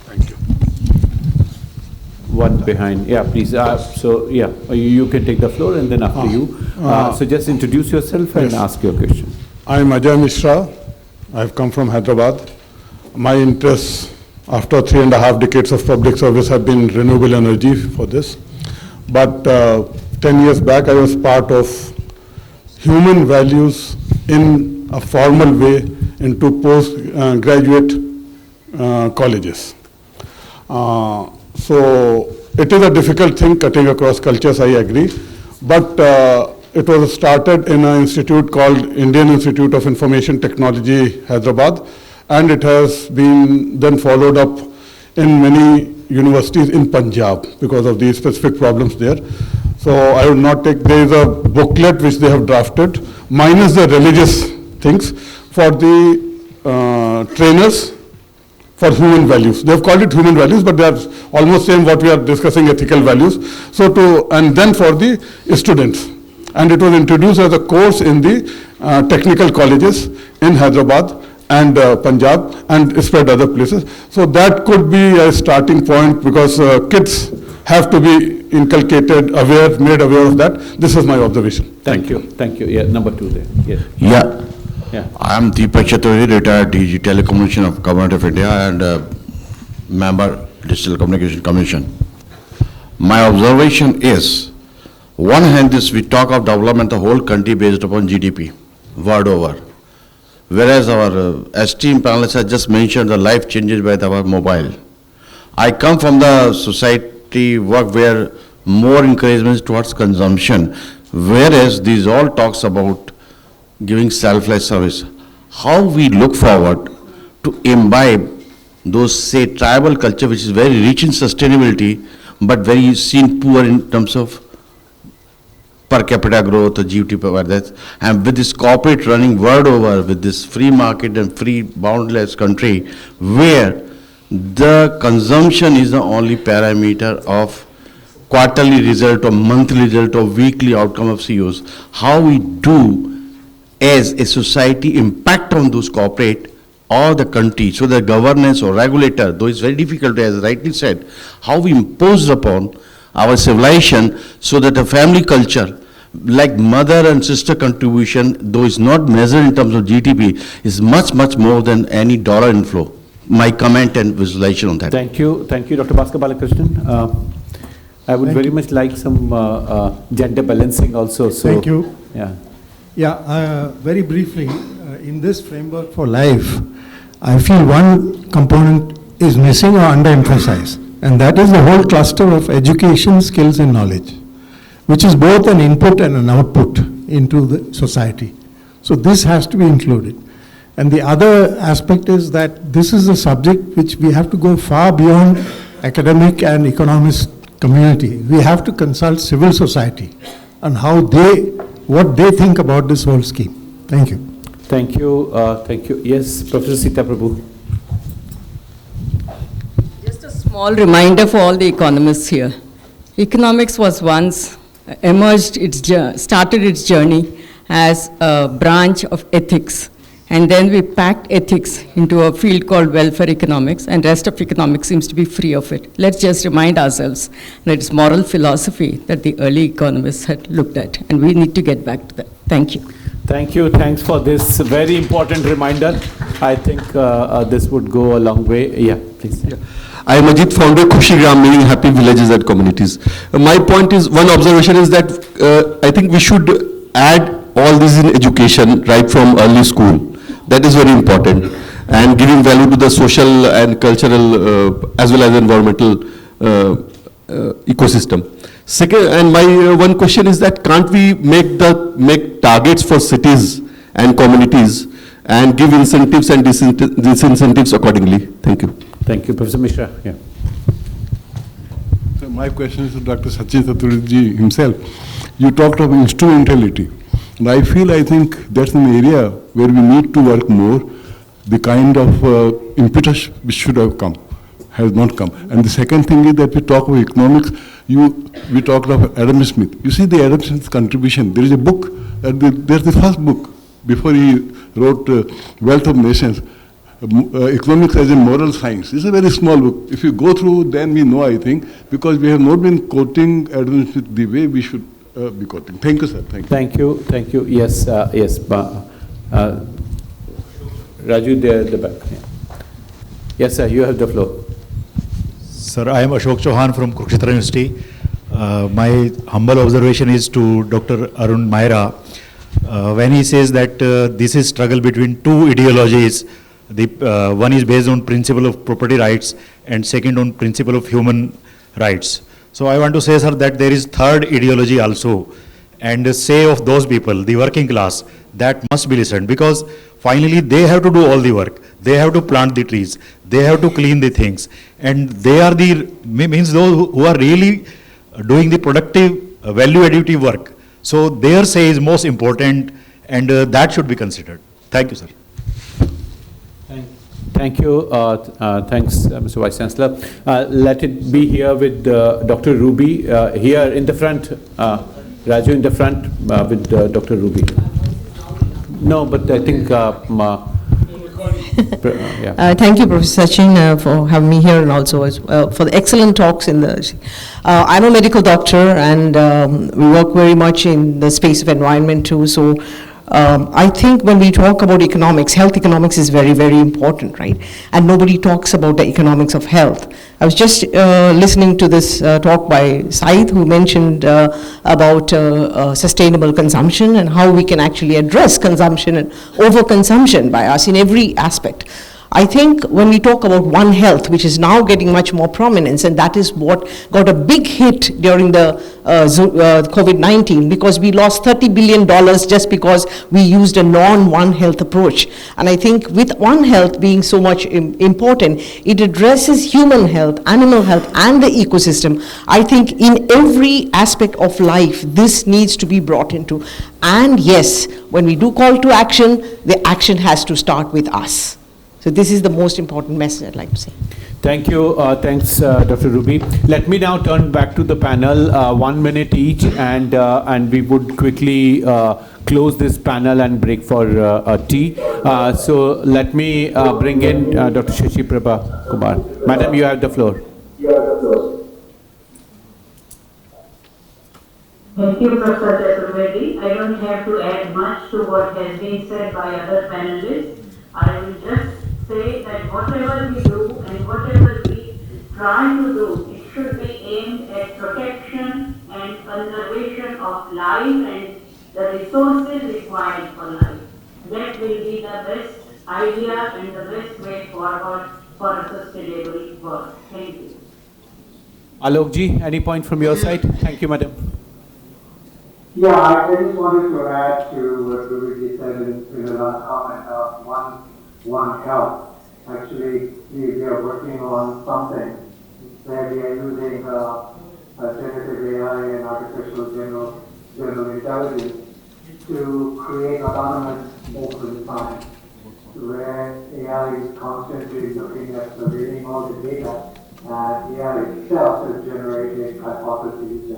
Thank you. One behind, yeah, please. So, yeah, you can take the floor and then after you. So just introduce yourself and ask your question. I am Ajay Mishra. I have come from Hyderabad. My interests after 3.5 decades of public service have been renewable energy for this. But 10 years back, I was part of human values in a formal way into postgraduate colleges. So it is a difficult thing cutting across cultures, I agree. But it was started in an institute called Indian Institute of Information Technology, Hyderabad, and it has been then followed up in many universities in Punjab because of these specific problems there. So I would not take, there is a booklet which they have drafted, minus the religious things, for the trainers for human values. They have called it human values, but they are almost same what we are discussing, ethical values. So and then for the students. And it was introduced as a course in the technical colleges in Hyderabad and Punjab and spread other places. So that could be a starting point because kids have to be inculcated, made aware of that. This is my observation. Thank you. Thank you. Yeah, number 2 there. Yes. Yeah. Yeah. I am Deepak Chaturvedi, retired DG Telecommunication of Government of India and member Digital Communication Commission. My observation is, one hand is we talk of development the whole country based upon GDP, world over. Whereas our esteemed panelists have just mentioned the life changes by our mobile. I come from the society work where more encouragement is towards consumption, whereas these all talks about giving selfless service. How we look forward to imbibe those, say, tribal culture, which is very rich in sustainability, but very seen poor in terms of per capita growth or GDP per that. And with this corporate running world over, with this free market and free boundless country, where the consumption is the only parameter of quarterly result or monthly result or weekly outcome of CEOs, how we do as a society impact on those corporate or the country, so the governance or regulator, though it's very difficult, as rightly said, how we impose upon our civilization so that the family culture, like mother and sister contribution, though it's not measured in terms of GDP, is much, much more than any dollar inflow. My comment and visualization on that. Thank you, Dr. Bhaskar Balakrishnan. I would very much like some gender balancing also. So, thank you. Yeah. Yeah, very briefly, in this framework for life, I feel one component is missing or underemphasized, and that is the whole cluster of education, skills and knowledge, which is both an input and an output into the society. So this has to be included. And the other aspect is that this is a subject which we have to go far beyond academic and economist community. We have to consult civil society on what they think about this whole scheme. Thank you. Thank you. Thank you. Yes, Professor Sita Prabhu. Just a small reminder for all the economists here. Economics was once started its journey as a branch of ethics. And then we packed ethics into a field called welfare economics, and rest of economics seems to be free of it. Let's just remind ourselves that it's moral philosophy that the early economists had looked at, and we need to get back to that. Thank you. Thank you. Thanks for this very important reminder. I think this would go a long way. Yeah, please. Yeah. I am Ajit, founder Khushi Gram, meaning happy villages and communities. My point is, one observation is that I think we should add all this in education right from early school. That is very important, and giving value to the social and cultural as well as environmental ecosystem. Second, and my one question is that can't we make targets for cities and communities and give incentives and disincentives accordingly? Thank you. Thank you, Professor Mishra. Yeah. So my question is to Dr. Sachin Chaturvedi himself. You talked of instrumentality. And I think that's an area where we need to work more, the kind of impetus which should have come. has not come. And the second thing is that we talk of economics, we talked of Adam Smith. You see the Adam Smith's contribution. There is a book, there's the first book, before he wrote Wealth of Nations, Economics as a Moral Science. It's a very small book. If you go through, then we know, I think, because we have not been quoting Adam Smith the way we should be quoting. Thank you, sir. Thank you. Thank you. Yes, yes. Raju, there at the back. Yeah. Yes, sir, you have the floor. Sir, I am Ashok Chauhan from Kurukshetra University. My humble observation is to Dr. Arun Maira. When he says that this is struggle between two ideologies, one is based on principle of property rights and second on principle of human rights. So I want to say, sir, that there is third ideology also, and say of those people, the working class, that must be listened, because finally they have to do all the work. They have to plant the trees. They have to clean the things. And they are means those who are really doing the productive, value additive work. So their say is most important, and that should be considered. Thank you, sir. Thank you. Thanks, Mr. Vice Chancellor. Let it be here with Dr. Ruby, here in the front. Raju in the front with Dr. Ruby. No, but I think... yeah. Thank you, Professor Sachin, for having me here, and also for the excellent talks in the... I'm a medical doctor, and we work very much in the space of environment too, so I think when we talk about economics, health economics is very, very important, right? And nobody talks about the economics of health. I was just listening to this talk by Said, who mentioned about sustainable consumption and how we can actually address consumption and overconsumption by us in every aspect. I think when we talk about One Health, which is now getting much more prominence, and that is what got a big hit during the COVID-19, because we lost $30 billion just because we used a non-One Health approach. And I think with One Health being so much important, it addresses human health, animal health, and the ecosystem. I think in every aspect of life, this needs to be brought into. And yes, when we do call to action, the action has to start with us. So this is the most important message I'd like to say. Thank you. Thanks, Dr. Ruby. Let me now turn back to the panel, 1 minute each, and we would quickly close this panel and break for tea. So let me bring in Dr. Shashi Prabha Kumar. Madam, you have the floor. Thank you, Professor Chaturvedi. I don't have to add much to what has been said by other panelists. I will just say that whatever we do and whatever we try to do, it should be aimed at protection and conservation of life and the resources required for life. That will be the best idea and the best way forward for a sustainable world. Thank you. Alokji, any point from your side? Thank you, madam. Yeah, I just wanted to add to what Ruby said in the last comment of One Health. Actually, we are working on something where we are using generative AI and artificial general intelligence to create autonomous open science, where AI is constantly looking at surveying all the data, and AI itself is generating hypotheses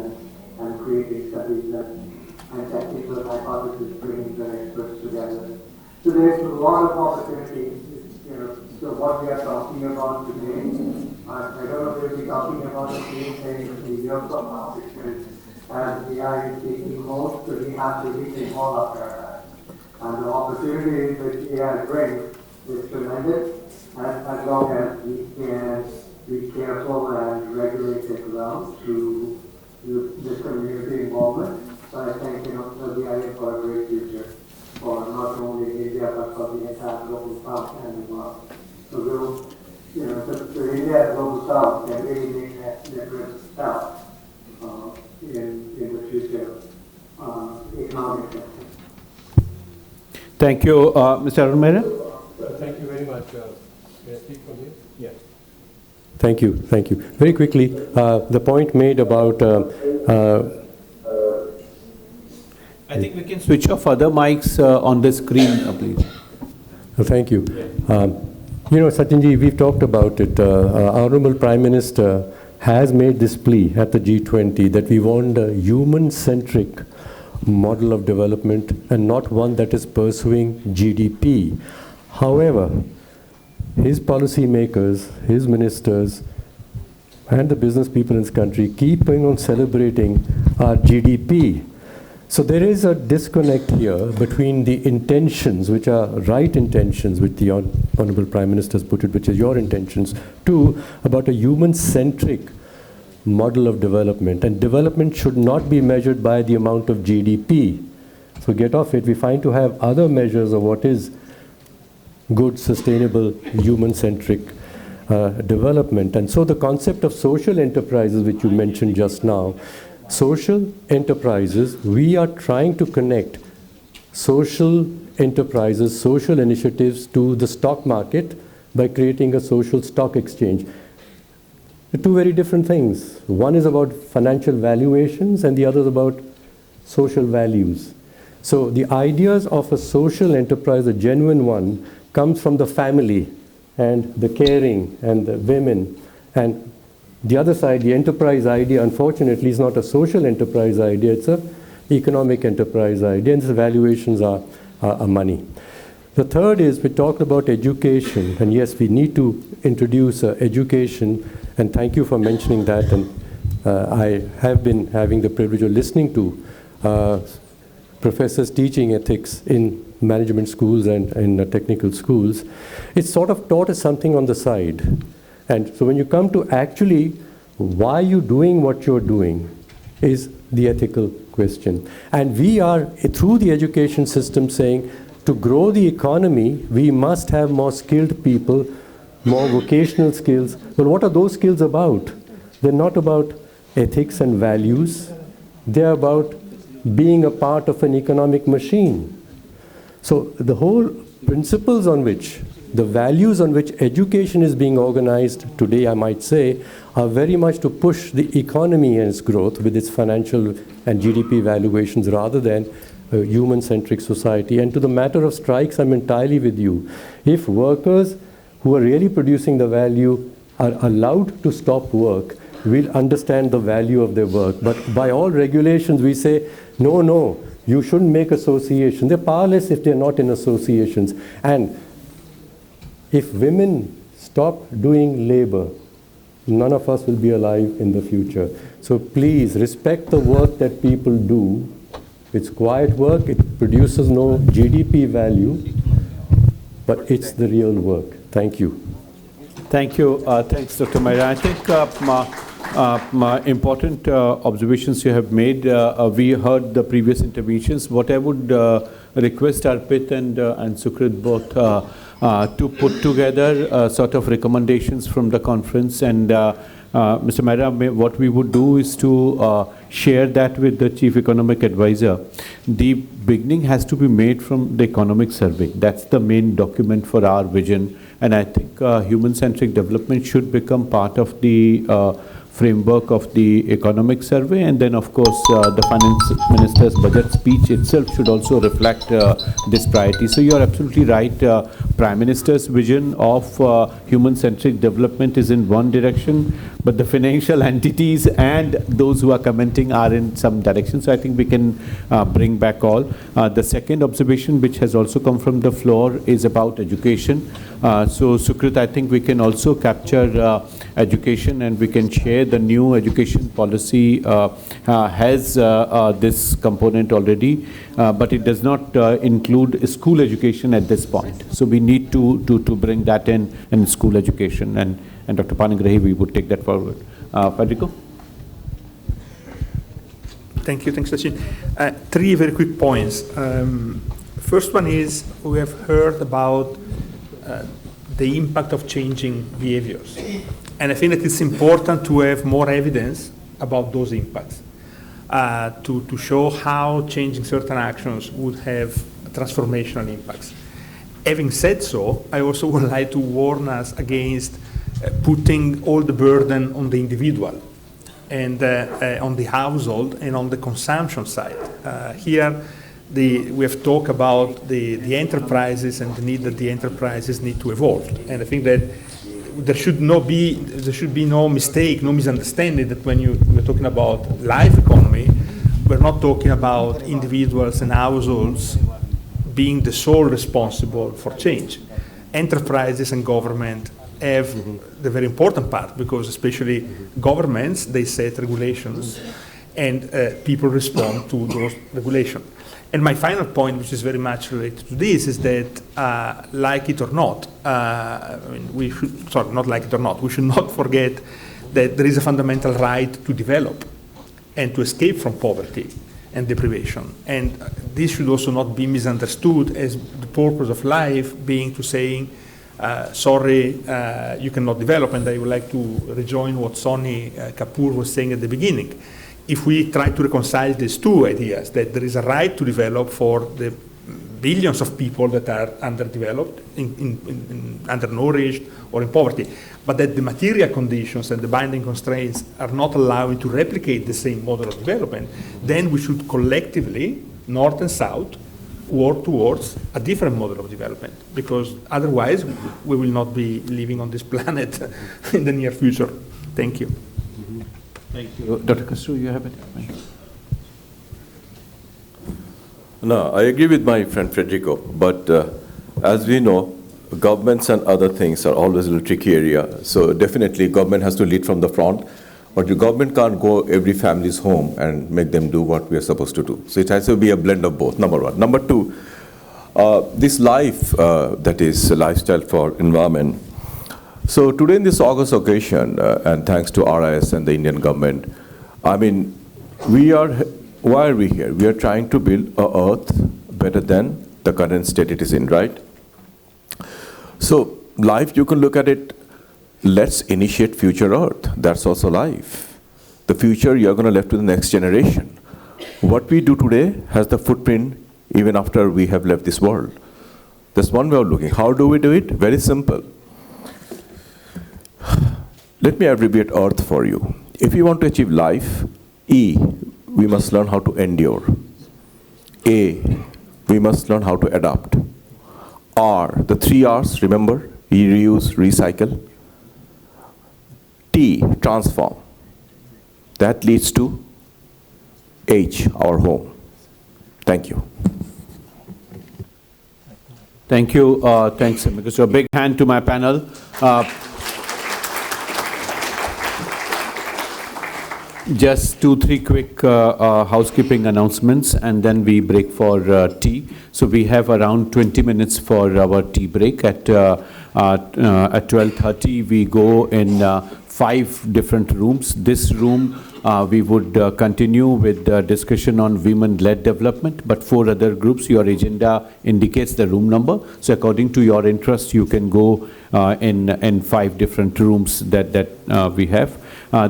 and creating studies and technical hypotheses, bringing the experts together. So there's a lot of opportunity. So what we are talking about today, I don't know if we'll be talking about the same thing in a year from now, because as AI is taking hold, so we have to rethink all of our and the opportunity that AI brings is tremendous, as long as we can be careful and regulate it well through this community involvement. So I think, the idea for a great future for not only India, but for the entire global south and the world. So we'll, India and global south can really make that difference south in the future economic sector. Thank you, Mr. Arun Mehra. Thank you very much. Can I speak from here? Yes. Thank you. Thank you. Very quickly, the point made about I think we can switch off other mics on the screen, please. Thank you. You know, Sachinji, we've talked about it. Our Honorable Prime Minister has made this plea at the G20 that we want a human-centric model of development and not one that is pursuing GDP. However, his policymakers, his ministers, and the business people in this country keep on celebrating our GDP. So there is a disconnect here between the intentions, which are right intentions, which the Honorable Prime Minister has put it, which is your intentions, to about a human-centric model of development. And development should not be measured by the amount of GDP. So get off it. We find to have other measures of what is good, sustainable, human-centric development. And so the concept of social enterprises, which you mentioned just now, social enterprises, we are trying to connect social enterprises, social initiatives to the stock market by creating a social stock exchange. They're two very different things. One is about financial valuations and the other is about social values. So the ideas of a social enterprise, a genuine one, comes from the family and the caring and the women. And the other side, the enterprise idea, unfortunately, is not a social enterprise idea, it's an economic enterprise idea, and the valuations are money. The third is, we talked about education, and yes, we need to introduce education, and thank you for mentioning that, and I have been having the privilege of listening to professors teaching ethics in management schools and in technical schools. It's sort of taught us something on the side. And so when you come to actually why you're doing what you're doing is the ethical question. And we are, through the education system, saying to grow the economy, we must have more skilled people, more vocational skills. Well, what are those skills about? They're not about ethics and values. They're about being a part of an economic machine. So the whole principles on which, the values on which education is being organized today, I might say, are very much to push the economy and its growth with its financial and GDP valuations rather than a human-centric society. And to the matter of strikes, I'm entirely with you. If workers who are really producing the value are allowed to stop work, we'll understand the value of their work. But by all regulations, we say, no, you shouldn't make associations. They're powerless if they're not in associations. And if women stop doing labor, none of us will be alive in the future. So please respect the work that people do. It's quiet work, it produces no GDP value, but it's the real work. Thank you. Thank you. Thanks, Dr. Maira. I think important observations you have made. We heard the previous interventions. What I would request Arpit and Sukrit both to put together sort of recommendations from the conference, and Mr. Maira, what we would do is to share that with the Chief Economic Advisor. The beginning has to be made from the economic survey. That's the main document for our vision, and I think human-centric development should become part of the framework of the economic survey, and then of course the finance minister's budget speech itself should also reflect this priority. So you are absolutely right. Prime Minister's vision of human-centric development is in one direction, but the financial entities and those who are commenting are in some direction. So I think we can bring back all. The second observation, which has also come from the floor, is about education. So Sukrit, I think we can also capture education, and we can share the new education policy has this component already, but it does not include school education at this point. So we need to bring that in school education, and Dr. Panigrahi, we would take that forward. Federico? Thank you, thanks, Sachin. Three very quick points. First one is, we have heard about the impact of changing behaviors. And I think that it's important to have more evidence about those impacts, to show how changing certain actions would have transformational impacts. Having said so, I also would like to warn us against putting all the burden on the individual and on the household and on the consumption side. Here, we have talked about the enterprises and the need that the enterprises need to evolve. And I think that there should be no mistake, no misunderstanding that when we're talking about life economy, we're not talking about individuals and households being the sole responsible for change. Enterprises and government have the very important part, because especially governments, they set regulations and people respond to those regulations. And my final point, which is very much related to this, is that like it or not, we should not forget that there is a fundamental right to develop and to escape from poverty and deprivation. And this should also not be misunderstood as the purpose of life being to saying, sorry, you cannot develop. And I would like to rejoin what Sonny Kapoor was saying at the beginning. If we try to reconcile these two ideas, that there is a right to develop for the billions of people that are underdeveloped, undernourished, or in poverty, but that the material conditions and the binding constraints are not allowing to replicate the same model of development, then we should collectively, North and South, work towards a different model of development, because otherwise we will not be living on this planet in the near future. Thank you. Thank you. Dr. Castro, you have it? No, I agree with my friend Federico, but as we know, governments and other things are always a little tricky area. So definitely government has to lead from the front, but the government can't go every family's home and make them do what we are supposed to do. So it has to be a blend of both, number one. Number two, this life, that is lifestyle for environment. So today in this August occasion, and thanks to RIS and the Indian government, I mean, why are we here? We are trying to build an earth better than the current state it is in, right? So life, you can look at it, let's initiate future earth. That's also life. The future you're going to left to the next generation. What we do today has the footprint even after we have left this world. That's one way of looking. How do we do it? Very simple. Let me abbreviate earth for you. If you want to achieve life, E, we must learn how to endure. A, we must learn how to adapt. R, the 3 R's, remember? Reuse, recycle. T, transform. That leads to H, our home. Thank you. Thank you. Thanks, Amika. So a big hand to my panel. Just 2-3 quick housekeeping announcements, and then we break for tea. So we have around 20 minutes for our tea break. At 12:30, we go in 5 different rooms. This room, we would continue with the discussion on women-led development, but 4 other groups, your agenda indicates the room number. So according to your interest, you can go in 5 different rooms that we have.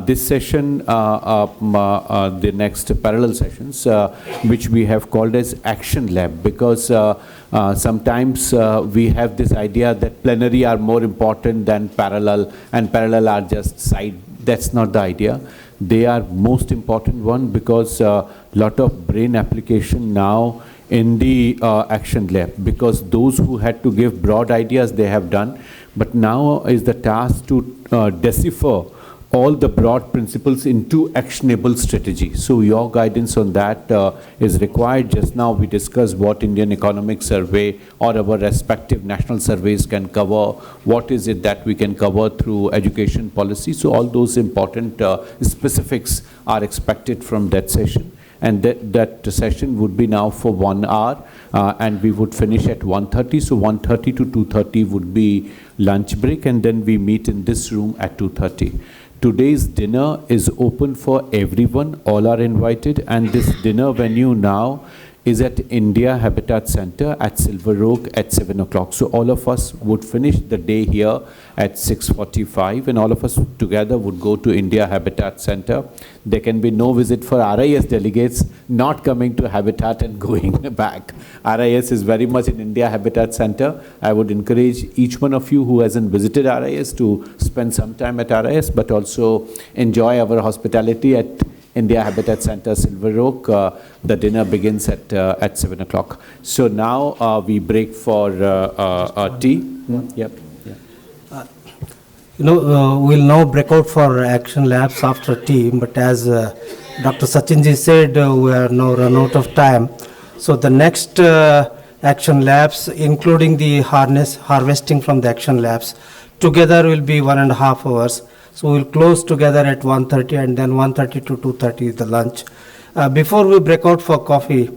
This session, the next parallel sessions, which we have called as Action Lab, because sometimes we have this idea that plenary are more important than parallel, and parallel are just side. That's not the idea. They are most important one, because lot of brain application now in the Action Lab, because those who had to give broad ideas, they have done. But now is the task to decipher all the broad principles into actionable strategy. So your guidance on that is required. Just now we discussed what Indian Economic Survey or our respective national surveys can cover, what is it that we can cover through education policy. So all those important specifics are expected from that session. And that session would be now for 1 hour, and we would finish at 1:30. So 1:30 to 2:30 would be lunch break, and then we meet in this room at 2:30. Today's dinner is open for everyone, all are invited, and this dinner venue now is at India Habitat Center at Silver Oak at 7 o'clock. So all of us would finish the day here at 6:45, and all of us together would go to India Habitat Center. There can be no visit for RIS delegates not coming to Habitat and going back. RIS is very much in India Habitat Center. I would encourage each one of you who hasn't visited RIS to spend some time at RIS, but also enjoy our hospitality at India Habitat Center, Silver Oak. The dinner begins at 7 o'clock. So now we break for tea. Yep. We'll now break out for action labs after tea, but as Dr. Sachinji said, we are now run out of time. So the next action labs, including the harvesting from the action labs, together will be 1.5 hours. So we'll close together at 1:30, and then 1:30 to 2:30 is the lunch. Before we break out for coffee,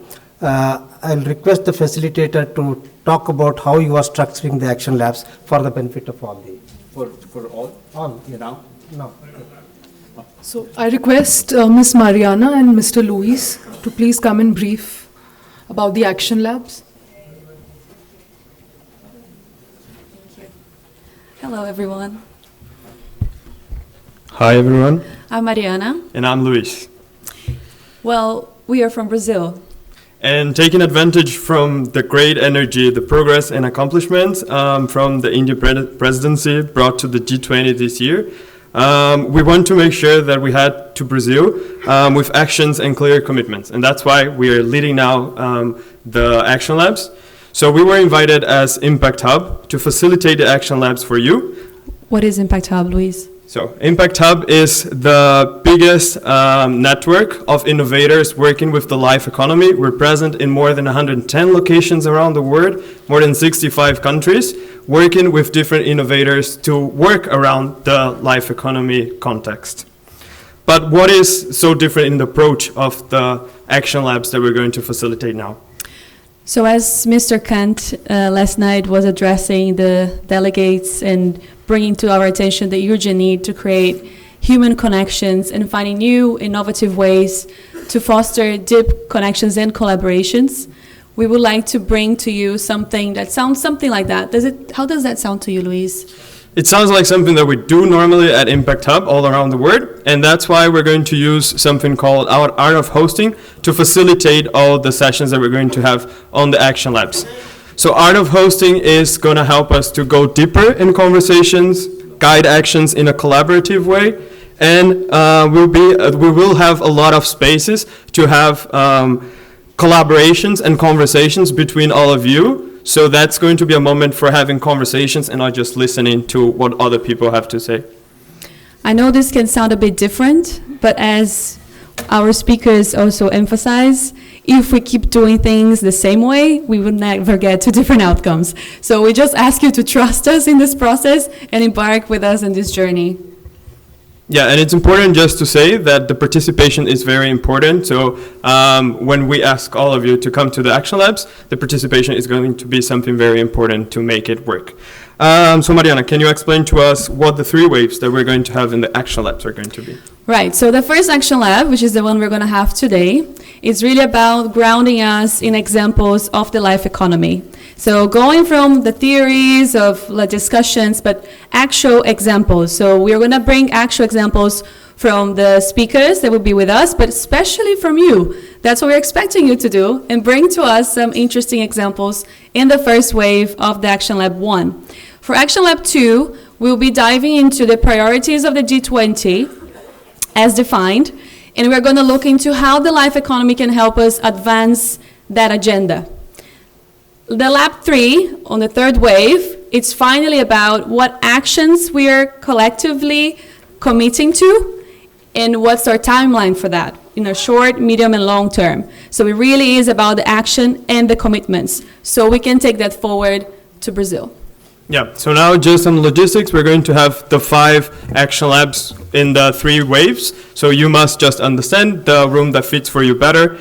I'll request the facilitator to talk about how you are structuring the action labs for the benefit of all the. For all? All, Now? No. So I request Ms. Mariana and Mr. Luis to please come and brief about the action labs. Hello, everyone. Hi, everyone. I'm Mariana. And I'm Luis. Well, we are from Brazil. And taking advantage from the great energy, the progress and accomplishments from the Indian presidency brought to the G20 this year, we want to make sure that we head to Brazil with actions and clear commitments. And that's why we are leading now the Action Labs. So we were invited as Impact Hub to facilitate the Action Labs for you. What is Impact Hub, Luis? So Impact Hub is the biggest network of innovators working with the LiFE economy. We're present in more than 110 locations around the world, more than 65 countries, working with different innovators to work around the LiFE economy context. But what is so different in the approach of the action labs that we're going to facilitate now? So as Mr. Kant last night was addressing the delegates and bringing to our attention the urgent need to create human connections and finding new innovative ways to foster deep connections and collaborations, we would like to bring to you something that sounds something like that. How does that sound to you, Luis? It sounds like something that we do normally at Impact Hub all around the world, and that's why we're going to use something called our Art of Hosting to facilitate all the sessions that we're going to have on the Action Labs. So Art of Hosting is going to help us to go deeper in conversations, guide actions in a collaborative way, and we will have a lot of spaces to have collaborations and conversations between all of you. So that's going to be a moment for having conversations and not just listening to what other people have to say. I know this can sound a bit different, but as our speakers also emphasize, if we keep doing things the same way, we will never get to different outcomes. So we just ask you to trust us in this process and embark with us in this journey. Yeah, and it's important just to say that the participation is very important. So when we ask all of you to come to the Action Labs, the participation is going to be something very important to make it work. So Mariana, can you explain to us what the 3 waves that we're going to have in the Action Labs are going to be? Right, so the first Action Lab, which is the one we're going to have today, is really about grounding us in examples of the LiFE economy. So going from the theories of the discussions, but actual examples. So we're going to bring actual examples from the speakers that will be with us, but especially from you. That's what we're expecting you to do, and bring to us some interesting examples in the first wave of the Action Lab 1. For Action Lab 2, we'll be diving into the priorities of the G20 as defined, and we're going to look into how the LiFE economy can help us advance that agenda. The Lab 3, on the third wave, it's finally about what actions we are collectively committing to and what's our timeline for that in a short, medium, and long term. So it really is about the action and the commitments so we can take that forward to Brazil. Yeah, so now just on logistics, we're going to have the 5 action labs in the 3 waves. So you must just understand the room that fits for you better.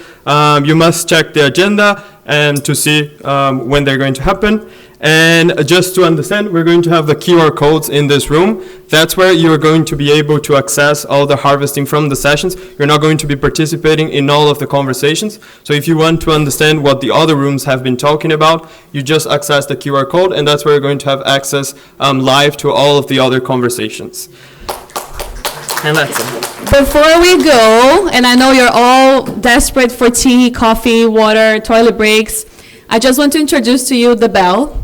You must check the agenda and to see when they're going to happen. And just to understand, we're going to have the QR codes in this room. That's where you're going to be able to access all the harvesting from the sessions. You're not going to be participating in all of the conversations. So if you want to understand what the other rooms have been talking about, you just access the QR code, and that's where you're going to have access live to all of the other conversations. And that's it. Before we go, and I know you're all desperate for tea, coffee, water, toilet breaks, I just want to introduce to you the bell.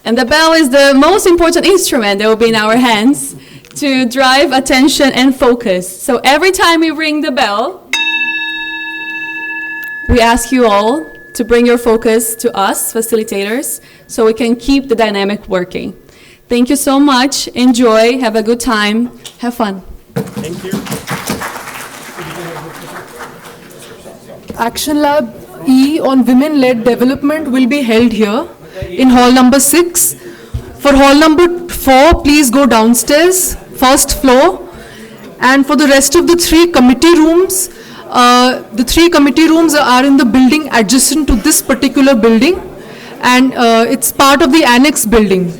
And the bell is the most important instrument that will be in our hands to drive attention and focus. So every time we ring the bell, we ask you all to bring your focus to us, facilitators, so we can keep the dynamic working. Thank you so much. Enjoy. Have a good time. Have fun. Thank you. Action Lab E on women-led development will be held here in hall number 6. For hall number 4, please go downstairs, first floor. And for the rest of the 3 committee rooms, the 3 committee rooms are in the building adjacent to this particular building, and it's part of the annex building.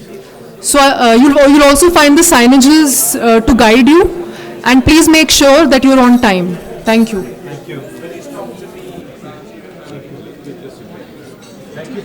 So you'll also find the signages to guide you, and please make sure that you're on time. Thank you. Thank you. Thank you.